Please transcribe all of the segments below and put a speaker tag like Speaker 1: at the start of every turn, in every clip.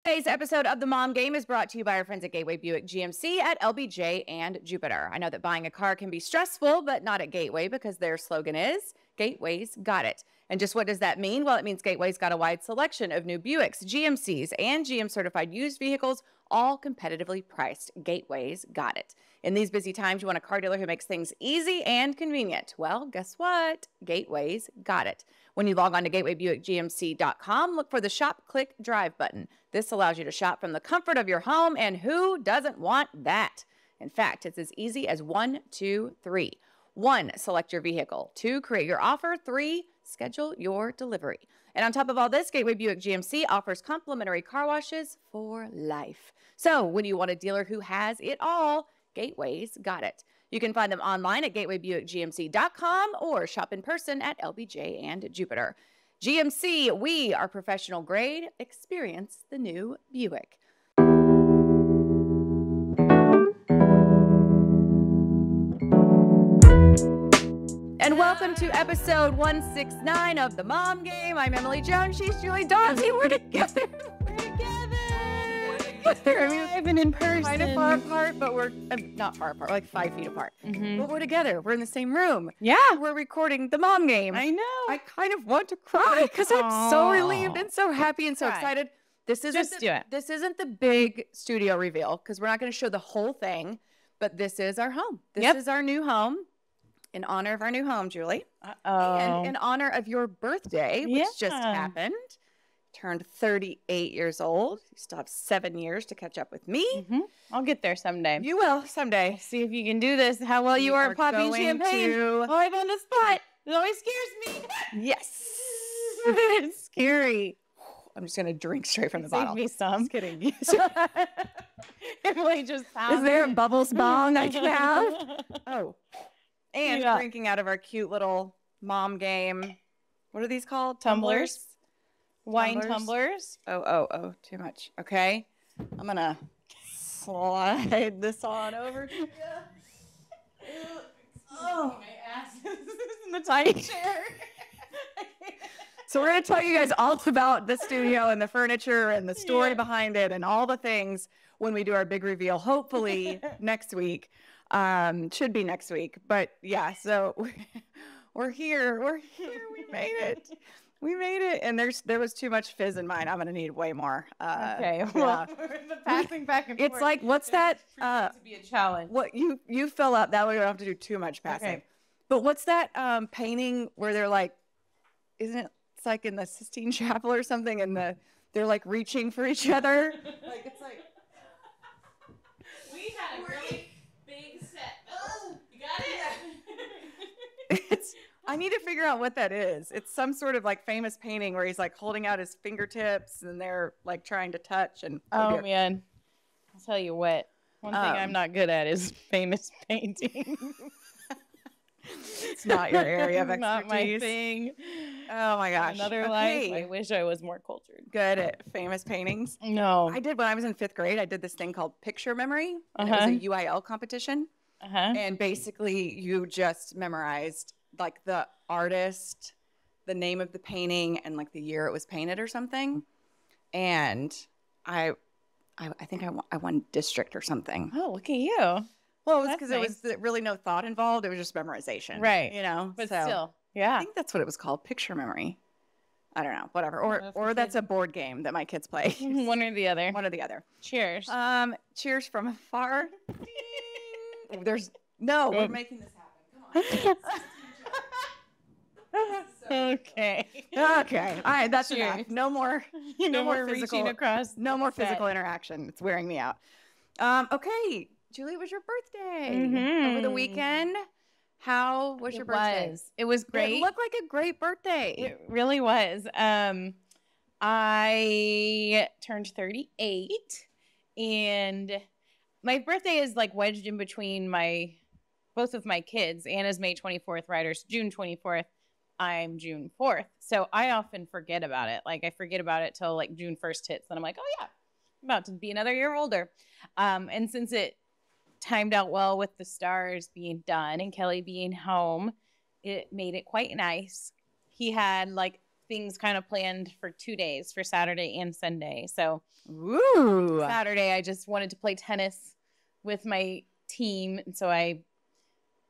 Speaker 1: Today's episode of The Mom Game is brought to you by our friends at Gateway Buick GMC at LBJ and Jupiter. I know that buying a car can be stressful, but not at Gateway because their slogan is, Gateway's got it. And just what does that mean? Well, it means Gateway's got a wide selection of new Buicks, GMCs, and GM-certified used vehicles, all competitively priced. Gateway's got it. In these busy times, you want a car dealer who makes things easy and convenient. Well, guess what? Gateway's got it. When you log on to gatewaybuickgmc.com, look for the Shop, Click, Drive button. This allows you to shop from the comfort of your home, and who doesn't want that? In fact, it's as easy as 1, 2, 3. 1, select your vehicle. 2, create your offer. 3, schedule your delivery. And on top of all this, Gateway Buick GMC offers complimentary car washes for life. So when you want a dealer who has it all, Gateway's got it. You can find them online at gatewaybuickgmc.com or shop in person at LBJ and Jupiter. GMC, we are professional grade. Experience the new Buick. And welcome to episode 169 of The Mom Game. I'm Emily Jones. She's Julie Dawsey. We're together. I mean,
Speaker 2: I've been in person.
Speaker 1: Kind of far apart, but we're not far apart, like 5 feet apart. But we're together. We're in the same room.
Speaker 2: Yeah.
Speaker 1: We're recording The Mom Game.
Speaker 2: I know.
Speaker 1: I kind of want to cry because I'm so relieved and so happy and so excited. This isn't This isn't the big studio reveal because we're not going to show the whole thing, but this is our home. This is our new home. In honor of our new home, Julie. And in honor of your birthday, which just happened. Turned 38 years old. You still have 7 years to catch up with me.
Speaker 2: I'll get there someday.
Speaker 1: You will someday.
Speaker 2: See if you can do this. How well you are at popping champagne. Live on the spot. It always scares me.
Speaker 1: Yes.
Speaker 2: It's scary.
Speaker 1: I'm just going to drink straight from the bottle.
Speaker 2: Save me some.
Speaker 1: Just kidding.
Speaker 2: Emily just found
Speaker 1: Is there a bubbles bong I can have? Oh. And drinking out of our cute little Mom Game. What are these called?
Speaker 2: Tumblers. Wine tumblers.
Speaker 1: Oh, too much. Okay. I'm going to slide this on over to you.
Speaker 2: Oh, my ass is in the tiny chair.
Speaker 1: So we're going to tell you guys all about the studio and the furniture and the story behind it and all the things when we do our big reveal, hopefully next week. Should be next week. But yeah, so we're here. We're here. We made it. We made it, and there was too much fizz in mine. I'm going to need way more.
Speaker 2: Okay, well, the passing back and forth.
Speaker 1: It's like, what's that?
Speaker 2: To be a challenge.
Speaker 1: What you fill up, that way we don't have to do too much passing. Okay. But what's that painting where they're like, isn't it, it's like in the Sistine Chapel or something, and they're like reaching for each other? Like, it's like.
Speaker 2: We had a really big set. Oh, you got it?
Speaker 1: I need to figure out what that is. It's some sort of like famous painting where he's like holding out his fingertips and they're like trying to touch. And
Speaker 2: oh man, I'll tell you what. One thing I'm not good at is famous painting.
Speaker 1: It's not your area of expertise.
Speaker 2: Not my thing.
Speaker 1: Oh my gosh.
Speaker 2: Another life. I wish I was more cultured.
Speaker 1: Good at famous paintings.
Speaker 2: No.
Speaker 1: I did when I was in 5th grade. I did this thing called picture memory. It was a UIL competition. And basically you just memorized like the artist, the name of the painting, and like the year it was painted or something. And I think I won district or something.
Speaker 2: Oh, look at you.
Speaker 1: Well, it was because it was really no thought involved. It was just memorization.
Speaker 2: Right.
Speaker 1: You know?
Speaker 2: But still, yeah.
Speaker 1: I think that's what it was called, picture memory. I don't know, whatever. Or that's a board game that my kids play.
Speaker 2: One or the other.
Speaker 1: One or the other.
Speaker 2: Cheers.
Speaker 1: Cheers from afar. We're making this happen. Come on.
Speaker 2: Okay.
Speaker 1: All right, that's enough. No more
Speaker 2: physical, reaching across.
Speaker 1: No more physical interaction. It's wearing me out. Okay, Julie, it was your birthday over the weekend. How was your birthday?
Speaker 2: It was great.
Speaker 1: It looked like a great birthday.
Speaker 2: It really was. I turned 38, and my birthday is like wedged in between both of my kids. Anna's May 24th, Ryder's June 24th. I'm June 4th. So I often forget about it. Like I forget about it till like June 1st hits. Then I'm like, oh yeah, I'm about to be another year older. And since it timed out well with the stars being done and Kelly being home, it made it quite nice. He had like things kind of planned for 2 days, for Saturday and Sunday. So
Speaker 1: Ooh.
Speaker 2: Saturday, I just wanted to play tennis with my team. And so I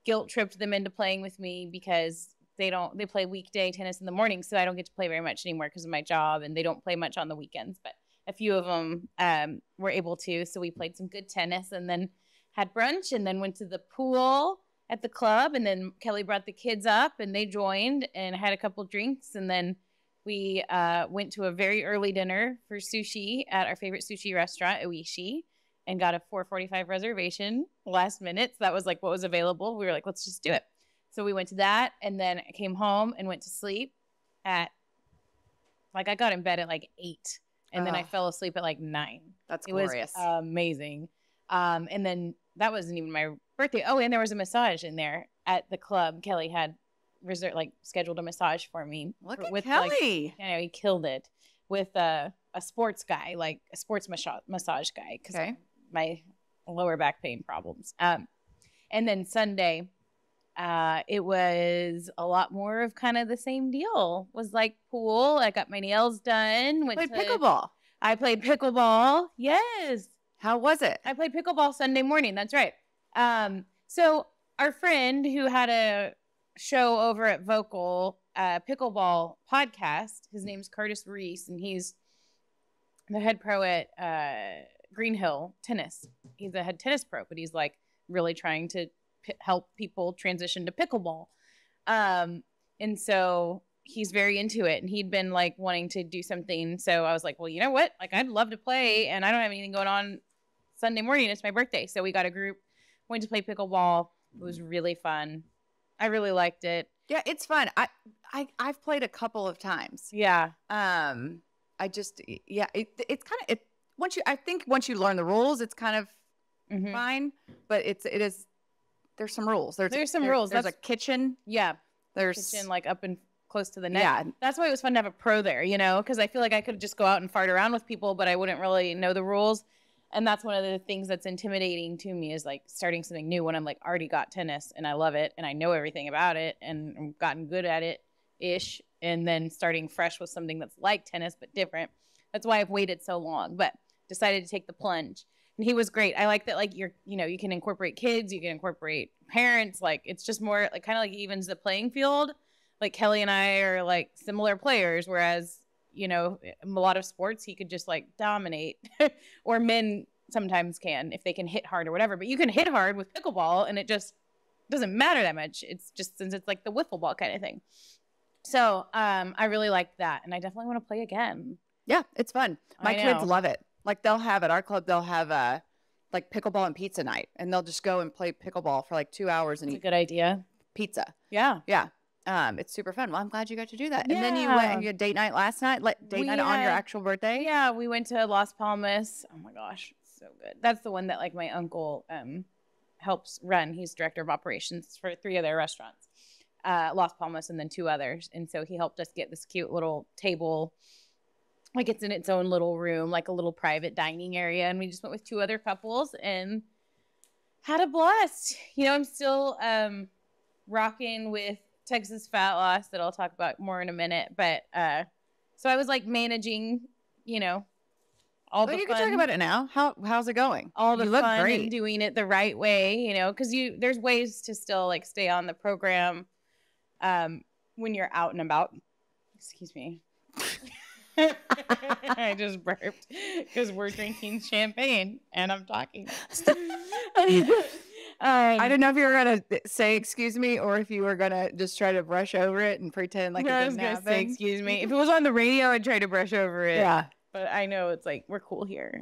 Speaker 2: guilt tripped them into playing with me because they play weekday tennis in the morning. So I don't get to play very much anymore because of my job, and they don't play much on the weekends. But a few of them were able to. So we played some good tennis and then had brunch and then went to the pool at the club. And then Kelly brought the kids up and they joined and had a couple drinks. And then we went to a very early dinner for sushi at our favorite sushi restaurant, Oishi, and got a 4:45 reservation last minute. So that was like what was available. We were like, let's just do it. So we went to that, and then I came home and went to sleep at, like, I got in bed at like 8, and then I fell asleep at like 9.
Speaker 1: That's glorious.
Speaker 2: It was amazing. And then that wasn't even my birthday. Oh, and there was a massage in there at the club. Kelly had scheduled a massage for me.
Speaker 1: Look at
Speaker 2: with
Speaker 1: Kelly.
Speaker 2: He killed it with a sports guy, like a sports massage guy, because my lower back pain problems. And then Sunday, it was a lot more of kind of the same deal. Was like pool. I got my nails done.
Speaker 1: Played pickleball.
Speaker 2: I played pickleball. Yes.
Speaker 1: How was it?
Speaker 2: I played pickleball Sunday morning. That's right. So our friend who had a show over at Vocal pickleball podcast, his name's Curtis Reese, and he's the head pro at Green Hill Tennis. He's a head tennis pro, but he's like really trying to help people transition to pickleball. And so he's very into it, and he'd been like wanting to do something. So I was like, well, you know what? Like, I'd love to play, and I don't have anything going on Sunday morning. It's my birthday. So we got a group, went to play pickleball. It was really fun. I really liked it.
Speaker 1: Yeah, it's fun. I've played a couple of times.
Speaker 2: Yeah.
Speaker 1: It's kind of, once you learn the rules, it's kind of fine, but there's some rules. There's some rules. There's a kitchen.
Speaker 2: Yeah.
Speaker 1: There's
Speaker 2: kitchen like up and close to the net.
Speaker 1: Yeah.
Speaker 2: That's why it was fun to have a pro there, because I feel like I could just go out and fart around with people, but I wouldn't really know the rules. And that's one of the things that's intimidating to me, is like starting something new when I'm like already got tennis and I love it and I know everything about it and I've gotten good at it ish. And then starting fresh with something that's like tennis, but different. That's why I've waited so long, but decided to take the plunge. And he was great. I like that, like, you can incorporate kids, you can incorporate parents. Like, it's just more like kind of like evens the playing field. Like, Kelly and I are like similar players, whereas, a lot of sports he could just like dominate or men sometimes can if they can hit hard or whatever. But you can hit hard with pickleball and it just doesn't matter that much. It's just, since it's like the wiffle ball kind of thing. So I really liked that, and I definitely want to play again.
Speaker 1: Yeah, it's fun. My kids love it. Like, they'll have at our club, they'll have like pickleball and pizza night, and they'll just go and play pickleball for like 2 hours and
Speaker 2: eat a good idea.
Speaker 1: Pizza.
Speaker 2: Yeah.
Speaker 1: Yeah. It's super fun. Well, I'm glad you got to do that. Yeah. And then you went and you had date night last night, night on your actual birthday.
Speaker 2: Yeah, we went to Las Palmas. Oh my gosh, so good. That's the one that like my uncle helps run. He's director of operations for 3 of their restaurants, Las Palmas and then 2 others. And so he helped us get this cute little table. Like, it's in its own little room, like a little private dining area. And we just went with 2 other couples and had a blast. I'm still rocking with Texas fat loss that I'll talk about more in a minute. But so I was like managing, all the fun.
Speaker 1: You can talk about it now. How's it going?
Speaker 2: All the
Speaker 1: you look
Speaker 2: fun
Speaker 1: great.
Speaker 2: And doing it the right way, because there's ways to still like stay on the program when you're out and about. Excuse me. I just burped because we're drinking champagne and I'm talking.
Speaker 1: I didn't know if you were going to say excuse me or if you were going to just try to brush over it and pretend like it didn't happen. I was going to
Speaker 2: say excuse me. If it was on the radio, I'd try to brush over it. Yeah. But I know it's like, we're cool here.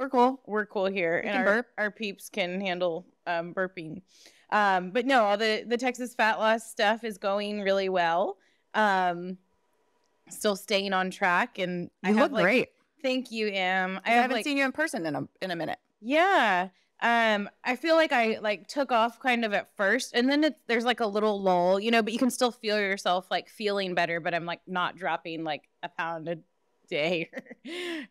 Speaker 2: We're cool here. And our peeps can handle burping. But no, all the Texas fat loss stuff is going really well. Still staying on track. And
Speaker 1: you look great.
Speaker 2: Thank you, Em.
Speaker 1: I haven't seen you in person in a minute.
Speaker 2: Yeah. I feel like I like took off kind of at first, and then there's like a little lull, but you can still feel yourself like feeling better, but I'm like not dropping like a pound a day,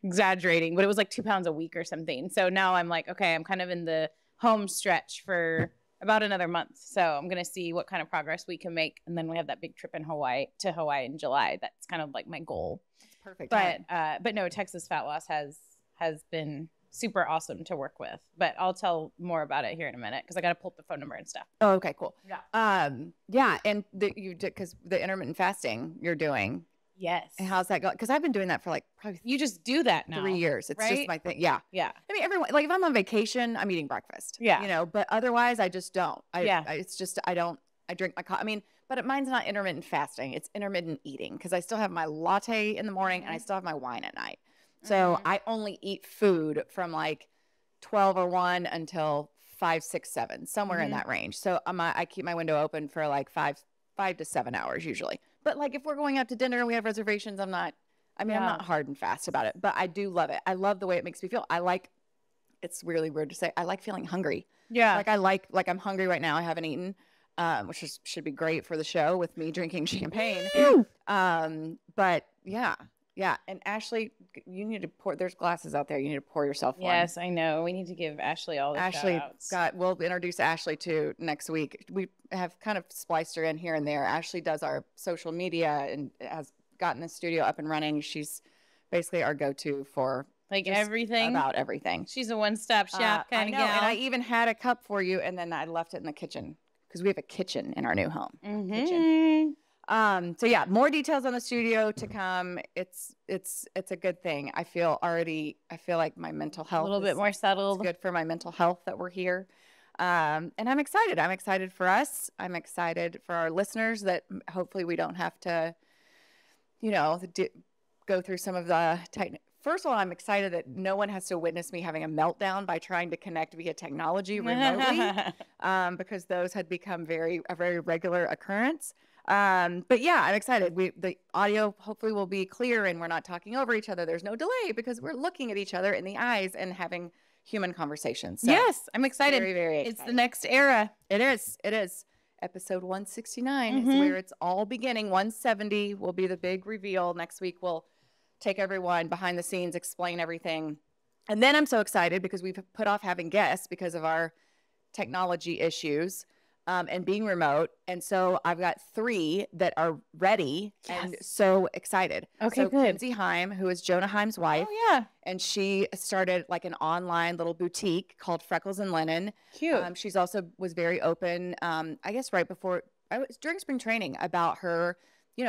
Speaker 2: exaggerating, but it was like 2 pounds a week or something. So now I'm like, okay, I'm kind of in the home stretch for about another month. So I'm going to see what kind of progress we can make. And then we have that big trip in Hawaii in July. That's kind of like my goal.
Speaker 1: That's perfect.
Speaker 2: But no, Texas Fat Loss has been super awesome to work with. But I'll tell more about it here in a minute because I got to pull up the phone number and stuff.
Speaker 1: Oh, okay, cool.
Speaker 2: Yeah.
Speaker 1: Yeah, and you did because the intermittent fasting you're doing.
Speaker 2: Yes.
Speaker 1: And how's that going? Because I've been doing that for like probably
Speaker 2: you just do that now
Speaker 1: 3 years. It's
Speaker 2: right?
Speaker 1: just my thing. Yeah.
Speaker 2: Yeah.
Speaker 1: I mean, everyone, like if I'm on vacation, I'm eating breakfast.
Speaker 2: Yeah.
Speaker 1: You know, but otherwise I just don't.
Speaker 2: Yeah.
Speaker 1: It's just, I drink my coffee. I mean, but mine's not intermittent fasting. It's intermittent eating because I still have my latte in the morning and I still have my wine at night. So I only eat food from like 12 or 1 until 5, 6, 7, somewhere in that range. So I keep my window open for like 5 to 7 hours usually. But like if we're going out to dinner and we have reservations, I'm not hard and fast about it, but I do love it. I love the way it makes me feel. It's really weird to say, I like feeling hungry.
Speaker 2: Yeah.
Speaker 1: Like I'm hungry right now. I haven't eaten, which should be great for the show with me drinking champagne. But yeah. And Ashley, you need to pour, there's glasses out there. You need to pour yourself one.
Speaker 2: Yes, I know. We need to give Ashley all the shout-outs.
Speaker 1: We'll introduce Ashley to next week. We have kind of spliced her in here and there. Ashley does our social media and has gotten the studio up and running. She's basically our go-to for
Speaker 2: like everything
Speaker 1: about everything.
Speaker 2: She's a one-stop shop kind of gal.
Speaker 1: And I even had a cup for you, and then I left it in the kitchen because we have a kitchen in our new home. Kitchen. So yeah, more details on the studio to come. It's a good thing. I feel like my mental health
Speaker 2: a little bit more settled.
Speaker 1: It's good for my mental health that we're here. And I'm excited. I'm excited for us. I'm excited for our listeners that hopefully we don't have to, go through some of the First of all, I'm excited that no one has to witness me having a meltdown by trying to connect via technology remotely, because those had become a very regular occurrence. But yeah, I'm excited. The audio hopefully will be clear and we're not talking over each other. There's no delay because we're looking at each other in the eyes and having human conversations. So
Speaker 2: yes, I'm excited.
Speaker 1: Very, very excited.
Speaker 2: It's the next era.
Speaker 1: It is. Episode 169 is where it's all beginning. 170 will be the big reveal. Next week we'll take everyone behind the scenes, explain everything. And then I'm so excited because we've put off having guests because of our technology issues. And being remote. And so I've got 3 that are ready and so excited.
Speaker 2: Okay,
Speaker 1: so
Speaker 2: good.
Speaker 1: Kenzie Heim, who is Jonah Heim's wife.
Speaker 2: Oh, yeah.
Speaker 1: And she started like an online little boutique called Freckles and Linen.
Speaker 2: Cute.
Speaker 1: She's also was very open, I guess right before, during spring training about her,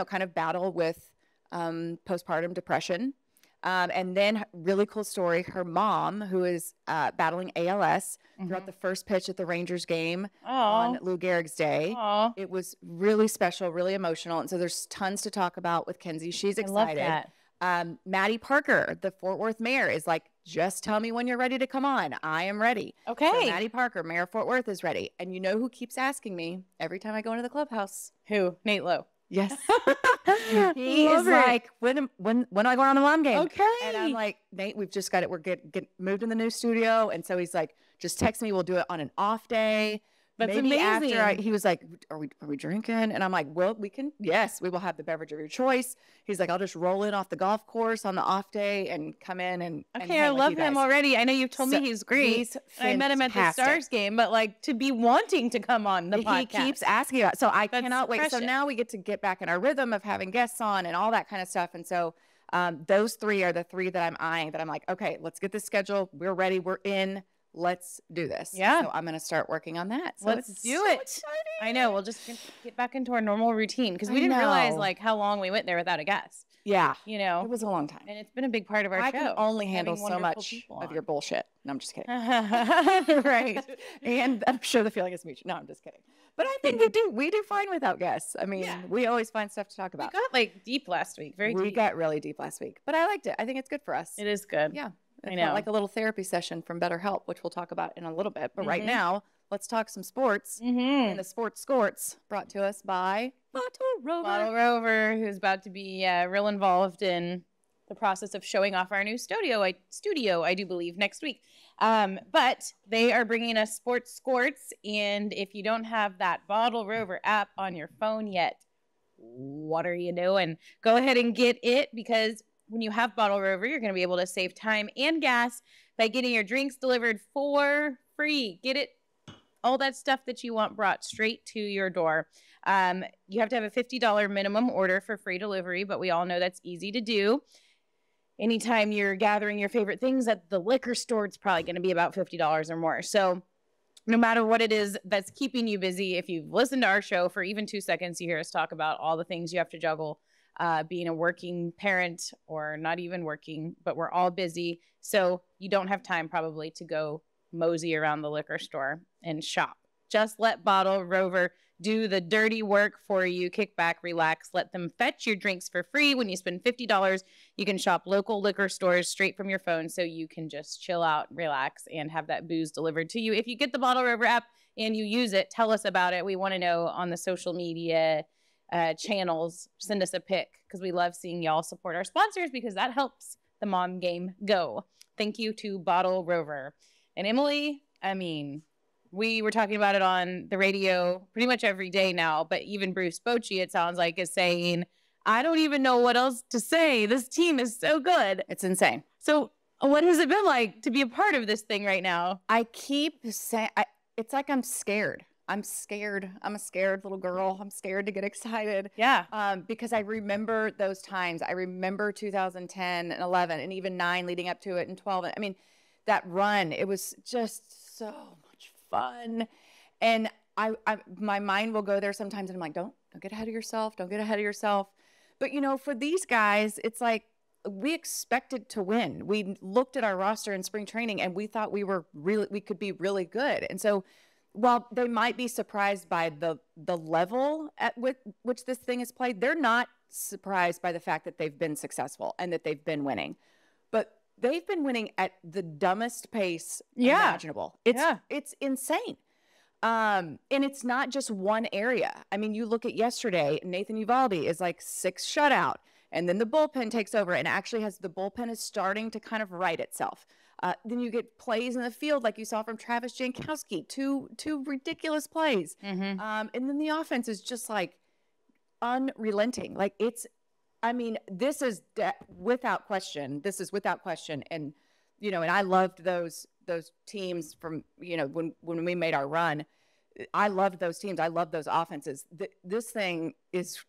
Speaker 1: kind of battle with postpartum depression. And then really cool story, her mom, who is battling ALS, throughout the first pitch at the Rangers game on Lou Gehrig's day. It was really special, really emotional. And so there's tons to talk about with Kenzie. She's excited.
Speaker 2: I love that.
Speaker 1: Maddie Parker, the Fort Worth mayor, is like, just tell me when you're ready to come on. I am ready.
Speaker 2: Okay.
Speaker 1: So Maddie Parker, mayor of Fort Worth, is ready. And you know who keeps asking me every time I go into the clubhouse?
Speaker 2: Who? Nate Lowe.
Speaker 1: Yes. He is like, when do I go on the mom game?
Speaker 2: Okay.
Speaker 1: And I'm like, Nate, we've just got it. We're get moved in the new studio. And so he's like, just text me. We'll do it on an off day.
Speaker 2: That's
Speaker 1: Maybe
Speaker 2: amazing.
Speaker 1: After he was like, are we drinking? And I'm like, well, we can. Yes, we will have the beverage of your choice. He's like, I'll just roll in off the golf course on the off day and come in and
Speaker 2: okay. I love him already. I know you've told me he's great.
Speaker 1: He's
Speaker 2: I met him at the Stars game, but like to be wanting to come on the podcast.
Speaker 1: He keeps asking about it. So
Speaker 2: That's
Speaker 1: cannot wait.
Speaker 2: precious.
Speaker 1: So now we get back in our rhythm of having guests on and all that kind of stuff. And so those 3 are the 3 that I'm eyeing, that I'm like, okay, let's get this schedule. We're ready. We're in. Let's do this.
Speaker 2: Yeah.
Speaker 1: So I'm going to start working on that. So
Speaker 2: Let's do it.
Speaker 1: Exciting.
Speaker 2: I know. We'll just get back into our normal routine because we didn't realize like how long we went there without a guest.
Speaker 1: Yeah.
Speaker 2: It
Speaker 1: was a long time.
Speaker 2: And it's been a big part of our show.
Speaker 1: I can only handle
Speaker 2: having
Speaker 1: so
Speaker 2: wonderful
Speaker 1: much
Speaker 2: people
Speaker 1: of
Speaker 2: on.
Speaker 1: your bullshit. No, I'm just kidding.
Speaker 2: Right.
Speaker 1: And I'm sure the feeling is mutual. No, I'm just kidding. But I think we do fine without guests. I mean, we always find stuff to talk about.
Speaker 2: We got like deep last week. Very deep.
Speaker 1: We got really deep last week. But I liked it. I think it's good for us.
Speaker 2: It is good.
Speaker 1: Yeah.
Speaker 2: I
Speaker 1: It
Speaker 2: know.
Speaker 1: felt like a little therapy session from BetterHelp, which we'll talk about in a little bit. But right now, let's talk some sports. And the Sports Scorts brought to us by
Speaker 2: Bottle Rover, who's about to be real involved in the process of showing off our new studio, I do believe, next week. But they are bringing us Sports Scorts. And if you don't have that Bottle Rover app on your phone yet, what are you doing? Go ahead and get it, because when you have Bottle Rover, you're going to be able to save time and gas by getting your drinks delivered for free. Get it all that stuff that you want brought straight to your door. You have to have a $50 minimum order for free delivery, but we all know that's easy to do. Anytime you're gathering your favorite things at the liquor store, it's probably going to be about $50 or more. So no matter what it is that's keeping you busy, if you've listened to our show for even 2 seconds, you hear us talk about all the things you have to juggle, being a working parent or not even working, but we're all busy. So you don't have time probably to go mosey around the liquor store and shop. Just let Bottle Rover do the dirty work for you. Kick back, relax, let them fetch your drinks for free. When you spend $50, you can shop local liquor stores straight from your phone, so you can just chill out, relax, and have that booze delivered to you. If you get the Bottle Rover app and you use it, tell us about it. We want to know on the social media channels. Send us a pic, because we love seeing y'all support our sponsors, because that helps the mom game go. Thank you to Bottle Rover. And Emily, I mean, we were talking about it on the radio pretty much every day now, but even Bruce Bochy, it sounds like, is saying, I don't even know what else to say. This team is so good.
Speaker 1: It's insane.
Speaker 2: So what has it been like to be a part of this thing right now?
Speaker 1: I keep saying, it's like I'm scared. I'm scared. I'm a scared little girl. I'm scared to get excited.
Speaker 2: Yeah.
Speaker 1: Because I remember those times. I remember 2010 and 11 and even 9 leading up to it and 12. I mean, that run, it was just so much fun. And my mind will go there sometimes, and I'm like, don't get ahead of yourself. Don't get ahead of yourself. But, you know, for these guys, it's like we expected to win. We looked at our roster in spring training, and we thought we could be really good. And so while they might be surprised by the level at which this thing is played, they're not surprised by the fact that they've been successful and that they've been winning. But they've been winning at the dumbest pace imaginable. It's insane. And it's not just one area. I mean, you look at yesterday, Nathan Uvalde is like 6 shutout, and then the bullpen takes over and actually the bullpen is starting to kind of right itself. Then you get plays in the field like you saw from Travis Jankowski, two ridiculous plays.
Speaker 2: Mm-hmm.
Speaker 1: And then the offense is just like unrelenting. Like this is without question. This is without question. And, you know, and I loved those teams from, you know, when we made our run. I loved those teams. I loved those offenses. This thing is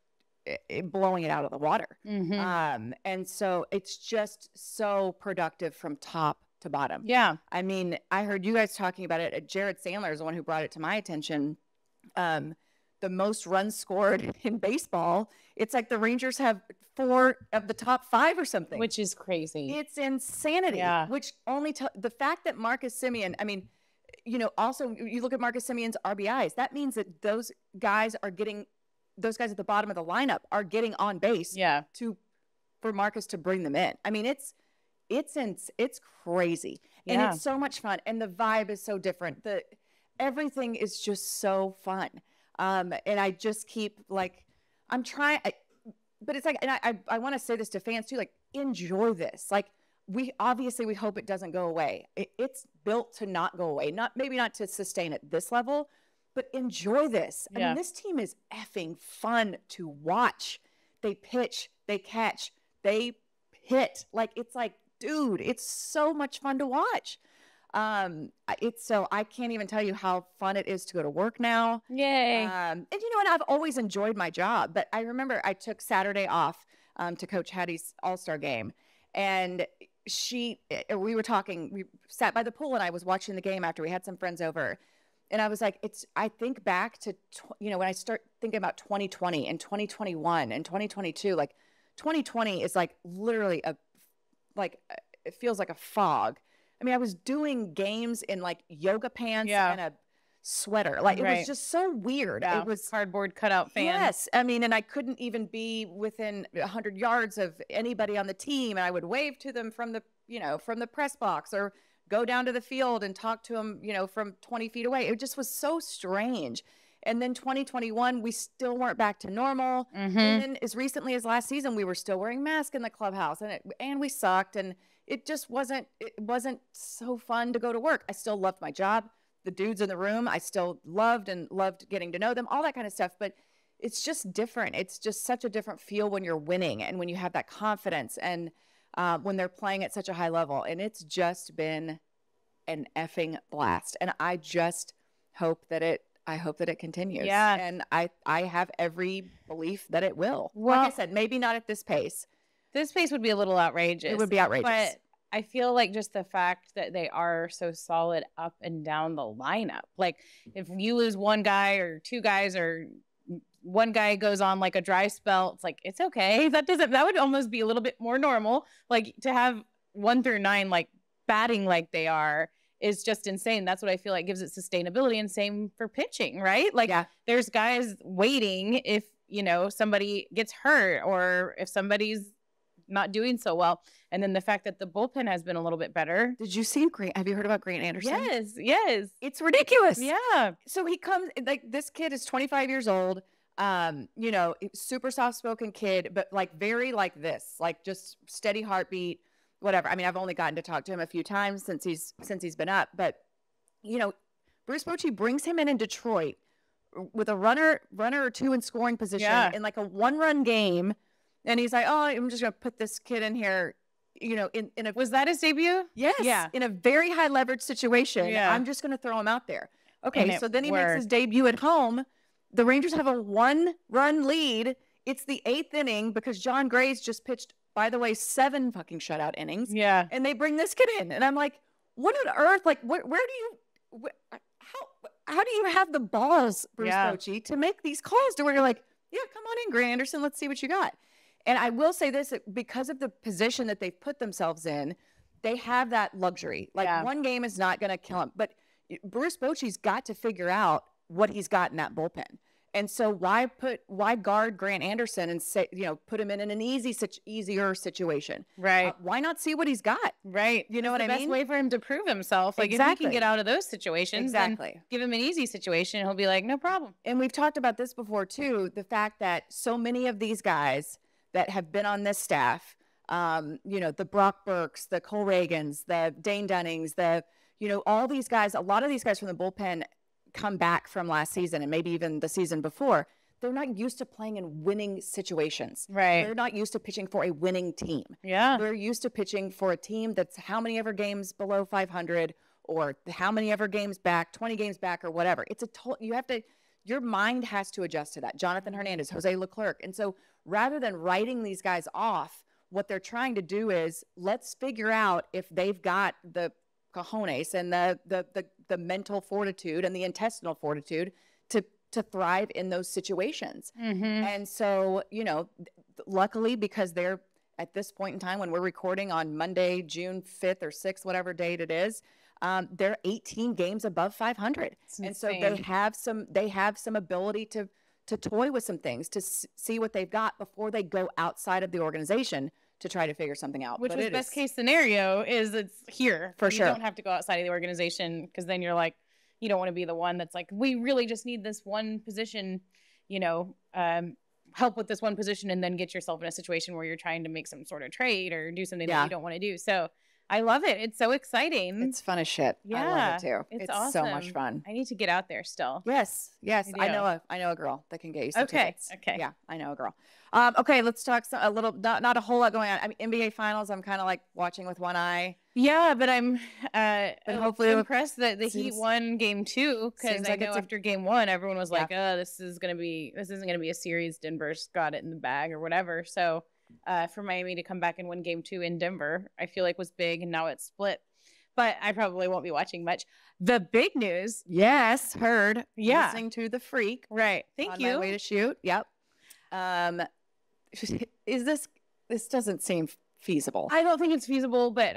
Speaker 1: blowing it out of the water.
Speaker 2: Mm-hmm.
Speaker 1: And so it's just so productive from top to bottom.
Speaker 2: Yeah.
Speaker 1: I mean, I heard you guys talking about it. Jared Sandler is the one who brought it to my attention. The most runs scored in baseball. It's like the Rangers have 4 of the top 5 or something.
Speaker 2: Which is crazy.
Speaker 1: It's insanity.
Speaker 2: Yeah.
Speaker 1: Which only the fact that Marcus Semien, I mean, you know, also you look at Marcus Semien's RBIs, that means that those guys at the bottom of the lineup are getting on base for Marcus to bring them in. I mean, it's crazy. And it's so much fun. And the vibe is so different. Everything is just so fun. And I just keep like, I'm trying, but it's like, and I want to say this to fans too, like, enjoy this. Like, we hope it doesn't go away. It's built to not go away. Maybe not to sustain at this level, but enjoy this. I mean, this team is effing fun to watch. They pitch, they catch, they hit. Like, it's like, dude, it's so much fun to watch. I can't even tell you how fun it is to go to work now.
Speaker 2: Yay.
Speaker 1: And you know, and I've always enjoyed my job, but I remember I took Saturday off to coach Hattie's All-Star game, and we were talking, we sat by the pool, and I was watching the game after we had some friends over, and I was like, I think back to, you know, when I start thinking about 2020 and 2021 and 2022, like 2020 is like literally it feels like a fog. I mean, I was doing games in like yoga pants and a sweater. Like, it was just so weird.
Speaker 2: Yeah.
Speaker 1: It was
Speaker 2: cardboard cutout fans.
Speaker 1: Yes. I mean, and I couldn't even be within 100 yards of anybody on the team. And I would wave to them from the press box, or go down to the field and talk to them, you know, from 20 feet away. It just was so strange. And then 2021, we still weren't back to normal.
Speaker 2: Mm-hmm.
Speaker 1: And then as recently as last season, we were still wearing masks in the clubhouse, and we sucked. And it just wasn't so fun to go to work. I still loved my job. The dudes in the room, I still loved getting to know them, all that kind of stuff. But it's just different. It's just such a different feel when you're winning and when you have that confidence, and when they're playing at such a high level. And it's just been an effing blast. And I just hope that it continues.
Speaker 2: Yeah.
Speaker 1: And I have every belief that it will.
Speaker 2: Well,
Speaker 1: like I said, maybe not at this pace.
Speaker 2: This pace would be a little outrageous.
Speaker 1: It would be outrageous.
Speaker 2: But I feel like just the fact that they are so solid up and down the lineup. Like if you lose one guy or two guys or one guy goes on like a dry spell, it's like, it's okay. That would almost be a little bit more normal. Like to have 1 through 9, like batting like they are is just insane. That's what I feel like gives it sustainability, and same for pitching, right? Like there's guys waiting if, somebody gets hurt or if somebody's not doing so well. And then the fact that the bullpen has been a little bit better.
Speaker 1: Did you see have you heard about Grant Anderson?
Speaker 2: Yes.
Speaker 1: It's ridiculous.
Speaker 2: Yeah.
Speaker 1: So he comes, like, this kid is 25 years old, super soft-spoken kid, but like very like this, like just steady heartbeat, whatever. I mean, I've only gotten to talk to him a few times since he's been up, but Bruce Bochy brings him in Detroit with a runner or two in scoring position in like a 1-run game. And he's like, oh, I'm just going to put this kid in here, in a...
Speaker 2: Was that his debut?
Speaker 1: Yes. Yeah. In a very high leverage situation. Yeah. I'm just going to throw him out there. Okay. So then he makes his debut at home. The Rangers have a 1-run lead. It's the 8th inning because John Gray's just pitched, by the way, 7 fucking shutout innings.
Speaker 2: Yeah.
Speaker 1: And they bring this kid in. And I'm like, what on earth? Like, how do you have the balls, Bruce Bochy, to make these calls to where you're like, yeah, come on in, Grant Anderson. Let's see what you got. And I will say this, because of the position that they've put themselves in, they have that luxury. Like one game is not going to kill him. But Bruce Bochy's got to figure out what he's got in that bullpen. And so why guard Grant Anderson and say, put him in an easier situation?
Speaker 2: Right.
Speaker 1: Why not see what he's got?
Speaker 2: Right.
Speaker 1: You know what I mean?
Speaker 2: The best way for him to prove himself. Like if he can get out of those situations, then give him an easy situation. He'll be like, no problem.
Speaker 1: And we've talked about this before too. The fact that so many of these guys that have been on this staff, the Brock Burks, the Cole Reagans, the Dane Dunnings, all these guys, a lot of these guys from the bullpen come back from last season and maybe even the season before. They're not used to playing in winning situations.
Speaker 2: Right.
Speaker 1: They're not used to pitching for a winning team.
Speaker 2: Yeah.
Speaker 1: They're used to pitching for a team that's how many ever games below 500 or how many ever games back, 20 games back or whatever. It's your mind has to adjust to that. Jonathan Hernandez, Jose Leclerc. And so rather than writing these guys off, what they're trying to do is let's figure out if they've got the cojones and the mental fortitude and the intestinal fortitude to thrive in those situations.
Speaker 2: Mm-hmm.
Speaker 1: And so, luckily, because they're at this point in time when we're recording on Monday, June 5th or 6th, whatever date it is, they're 18 games above 500. And so they have some ability to toy with some things, to see what they've got before they go outside of the organization to try to figure something out.
Speaker 2: Which was best case scenario is it's here.
Speaker 1: For sure.
Speaker 2: You don't have to go outside of the organization because then you're like, you don't want to be the one that's like, we really just need this one position, help with this one position and then get yourself in a situation where you're trying to make some sort of trade or do something that you don't want to do. So I love it. It's so exciting.
Speaker 1: It's fun as shit.
Speaker 2: Yeah.
Speaker 1: I love it too.
Speaker 2: It's
Speaker 1: awesome. So
Speaker 2: awesome.
Speaker 1: much fun.
Speaker 2: I need to get out there still.
Speaker 1: Yes. I know a girl that can get you some tickets.
Speaker 2: Okay.
Speaker 1: Yeah, I know a girl. Okay, let's talk a little, not a whole lot going on. I mean, NBA Finals, I'm kind of like watching with one eye.
Speaker 2: Yeah, but I'm
Speaker 1: hopefully
Speaker 2: impressed that the Heat won game 2 because I know after game 1, everyone was like, this isn't going to be a series. Denver's got it in the bag or whatever. So for Miami to come back and win game 2 in Denver, I feel like was big, and now it's split. But I probably won't be watching much. The big news.
Speaker 1: Yes, heard.
Speaker 2: Yeah.
Speaker 1: Listening to The Freak.
Speaker 2: Right. Thank you.
Speaker 1: On my way to shoot. Yep. This doesn't seem feasible.
Speaker 2: I don't think it's feasible, but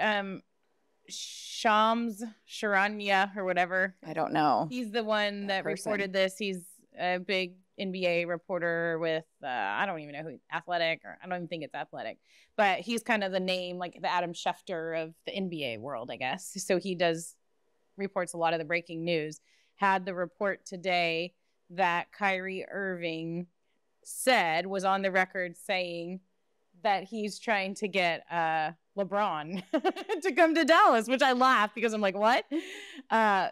Speaker 2: Shams Charania or whatever.
Speaker 1: I don't know.
Speaker 2: He's the one that reported this. He's a big NBA reporter with I don't even know who, Athletic, or I don't even think it's Athletic, but he's kind of the name, like the Adam Schefter of the NBA world, I guess. So he reports a lot of the breaking news. Had the report today that Kyrie Irving was on the record saying that he's trying to get LeBron to come to Dallas, which I laugh because I'm like, what?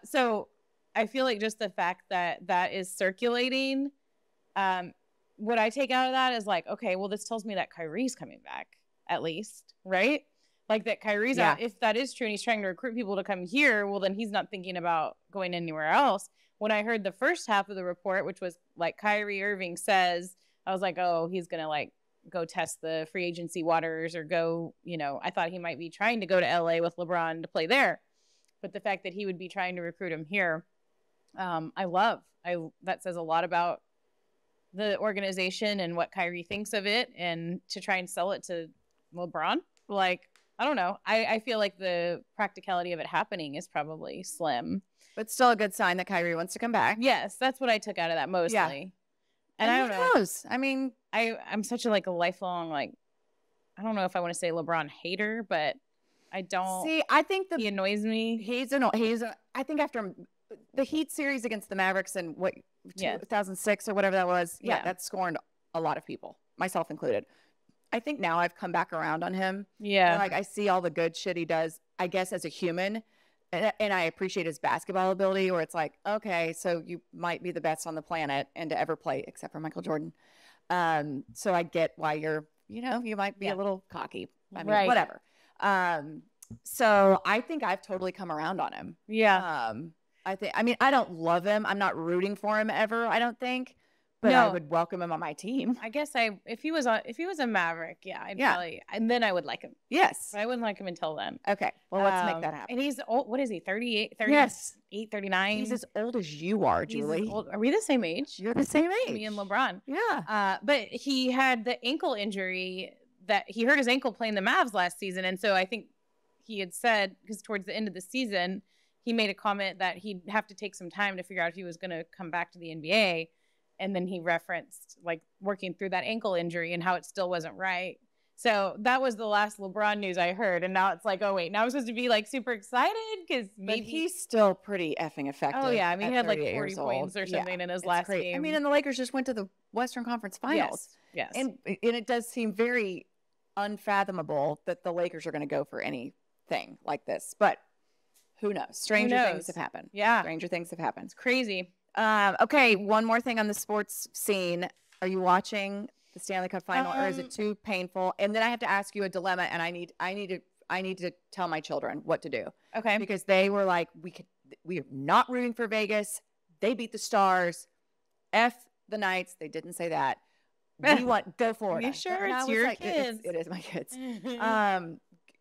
Speaker 2: So I feel like just the fact that that is circulating, what I take out of that is like, okay, well, this tells me that Kyrie's coming back at least, right? Like that Kyrie's out. If that is true and he's trying to recruit people to come here, well, then he's not thinking about going anywhere else. When I heard the first half of the report, which was like Kyrie Irving says, I was like, oh, he's going to like go test the free agency waters or go, I thought he might be trying to go to LA with LeBron to play there. But the fact that he would be trying to recruit him here, I love. That says a lot about the organization and what Kyrie thinks of it, and to try and sell it to LeBron. Like, I don't know. I feel like the practicality of it happening is probably slim.
Speaker 1: But still a good sign that Kyrie wants to come back.
Speaker 2: Yes, that's what I took out of that mostly.
Speaker 1: Yeah.
Speaker 2: And I don't know.
Speaker 1: Knows? I mean,
Speaker 2: I'm such a lifelong, I don't know if I want to say LeBron hater, but I don't.
Speaker 1: See, I think
Speaker 2: he annoys me.
Speaker 1: I think after the Heat series against the Mavericks in 2006 or whatever that was, that scorned a lot of people, myself included. I think now I've come back around on him.
Speaker 2: Yeah.
Speaker 1: I see all the good shit he does, I guess, as a human. And I appreciate his basketball ability, where it's like, okay, so you might be the best on the planet and to ever play, except for Michael Jordan. So I get why you might be a little cocky. I mean, whatever. So I think I've totally come around on him.
Speaker 2: Yeah.
Speaker 1: I don't love him. I'm not rooting for him ever, I don't think. But I would welcome him on my team.
Speaker 2: I guess if he was a Maverick, I'd probably, and then I would like him.
Speaker 1: Yes.
Speaker 2: But I wouldn't like him until then.
Speaker 1: Okay. Well, let's make that happen.
Speaker 2: And he's old. What is he? 38, 38,
Speaker 1: yes.
Speaker 2: 39?
Speaker 1: He's as old as you are, Julie.
Speaker 2: Are we the same age?
Speaker 1: You're the same age.
Speaker 2: Me and LeBron.
Speaker 1: Yeah.
Speaker 2: But he had the ankle injury that he hurt his ankle playing the Mavs last season. And so I think he had said, because towards the end of the season, he made a comment that he'd have to take some time to figure out if he was going to come back to the NBA. And then he referenced working through that ankle injury and how it still wasn't right. So that was the last LeBron news I heard. And now it's like, oh wait, now I'm supposed to be super excited because maybe
Speaker 1: he's still pretty effing effective.
Speaker 2: Oh yeah, I mean he had 40 points or something in his last game.
Speaker 1: I mean, and the Lakers just went to the Western Conference Finals.
Speaker 2: Yes.
Speaker 1: And it does seem very unfathomable that the Lakers are going to go for anything like this. But who knows? Stranger things have happened.
Speaker 2: Yeah,
Speaker 1: stranger things have happened.
Speaker 2: It's crazy.
Speaker 1: Okay, one more thing on the sports scene. Are you watching the Stanley Cup final, or is it too painful? And then I have to ask you a dilemma, and I need to tell my children what to do.
Speaker 2: Okay,
Speaker 1: because they were like, we are not rooting for Vegas. They beat the Stars. F the Knights. They didn't say that. We want go Florida.
Speaker 2: You sure it's your kids?
Speaker 1: It is my kids.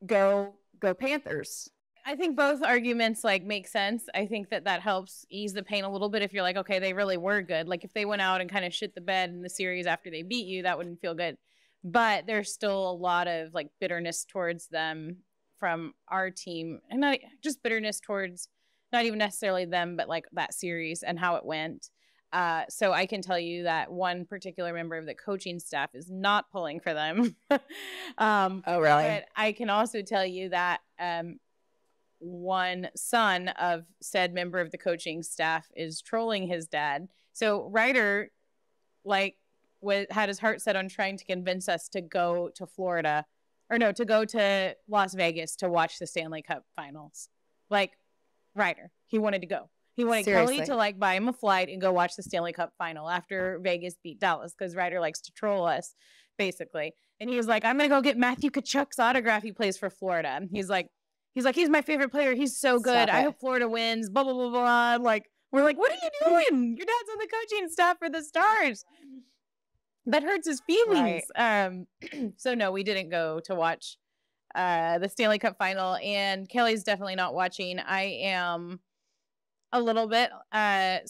Speaker 1: Go Panthers.
Speaker 2: I think both arguments make sense. I think that helps ease the pain a little bit if you're like, okay, they really were good. If they went out and kind of shit the bed in the series after they beat you, that wouldn't feel good. But there's still a lot of bitterness towards them from our team, and not just bitterness towards not even necessarily them, but that series and how it went. So I can tell you that one particular member of the coaching staff is not pulling for them.
Speaker 1: Oh, really?
Speaker 2: But I can also tell you that one son of said member of the coaching staff is trolling his dad. So Ryder had his heart set on trying to convince us to go to Florida, or no, to go to Las Vegas to watch the Stanley Cup finals. Ryder, he wanted to go. He wanted Kelly to buy him a flight and go watch the Stanley Cup final after Vegas beat Dallas, because Ryder likes to troll us, basically. And he was like, I'm going to go get Matthew Tkachuk's autograph. He plays for Florida. And he's my favorite player. He's so good. I hope Florida wins. Blah, blah, blah, blah. We're like, what are you doing? Your dad's on the coaching staff for the Stars. That hurts his feelings. Right. So no, we didn't go to watch the Stanley Cup final. And Kelly's definitely not watching. I am a little bit. It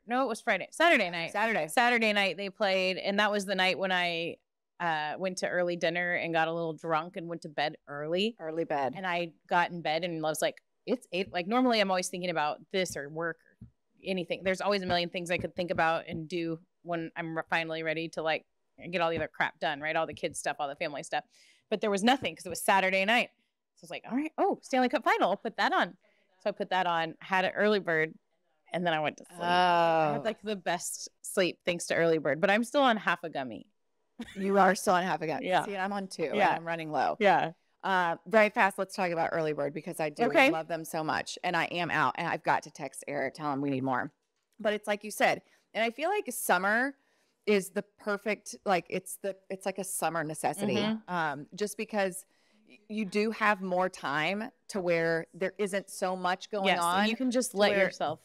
Speaker 2: was Friday. Saturday night they played. And that was the night when I went to early dinner and got a little drunk and went to bed early.
Speaker 1: Early bed.
Speaker 2: And I got in bed and was like, it's 8. Normally I'm always thinking about this or work or anything. There's always a million things I could think about and do when I'm finally ready to get all the other crap done, right? All the kids stuff, all the family stuff. But there was nothing because it was Saturday night. So I was like, all right, Stanley Cup final, I'll put that on. So I put that on, had an early bird, and then I went to sleep. I had the best sleep thanks to early bird, but I'm still on half a gummy.
Speaker 1: You are still on half a gummy.
Speaker 2: Yeah.
Speaker 1: See, I'm on 2.
Speaker 2: Yeah.
Speaker 1: And I'm running low.
Speaker 2: Yeah.
Speaker 1: Very fast. Let's talk about early bird, because I do love them so much, and I am out, and I've got to text Eric, tell him we need more. But it's like you said, and I feel like summer is the perfect, it's like a summer necessity.
Speaker 2: Mm-hmm.
Speaker 1: Just because you do have more time to where there isn't so much going on.
Speaker 2: And you can just let yourself.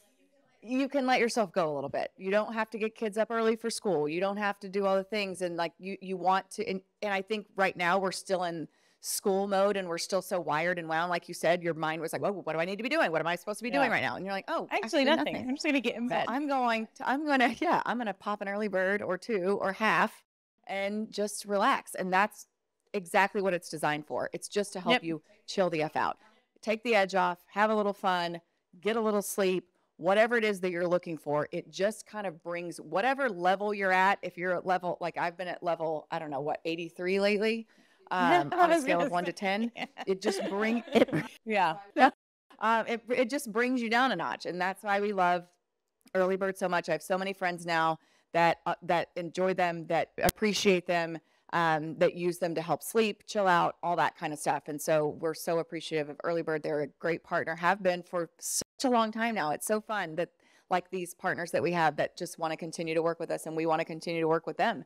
Speaker 1: You can let yourself go a little bit. You don't have to get kids up early for school. You don't have to do all the things. And like you want to, and I think right now we're still in school mode and we're still so wired and wound. Like you said, your mind was like, whoa, what do I need to be doing? What am I supposed to be doing right now? And you're like, oh,
Speaker 2: actually nothing. I'm just going to get in bed.
Speaker 1: So I'm going to pop an early bird or two or half and just relax. And that's exactly what it's designed for. It's just to help you chill the F out, take the edge off, have a little fun, get a little sleep. Whatever it is that you're looking for, it just kind of brings whatever level you're at. If you're at level, like I've been at level, I don't know what, 83 lately, on a scale of 1 to 10, it just brings it. It just brings you down a notch, and that's why we love early bird so much. I have so many friends now that enjoy them, that appreciate them, that use them to help sleep, chill out, all that kind of stuff. And so we're so appreciative of early bird. They're a great partner, have been for such a long time now. It's so fun that like these partners that we have that just want to continue to work with us, and we want to continue to work with them.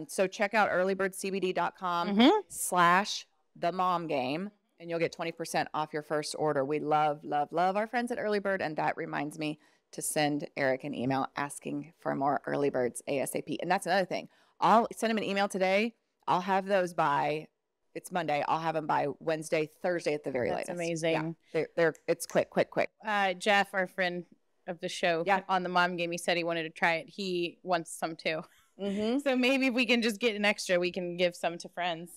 Speaker 1: So check out earlybirdcbd.com/themomgame, and you'll get 20% off your first order. We love, love, love our friends at Early Bird, and that reminds me to send Eric an email asking for more early birds ASAP. And that's another thing. I'll send him an email today. I'll have those by, it's Monday. I'll have them by Wednesday, Thursday at the very latest.
Speaker 2: That's amazing.
Speaker 1: Yeah, it's quick.
Speaker 2: Jeff, our friend of the show, on the mom game, he said he wanted to try it. He wants some too. So maybe if we can just get an extra, we can give some to friends.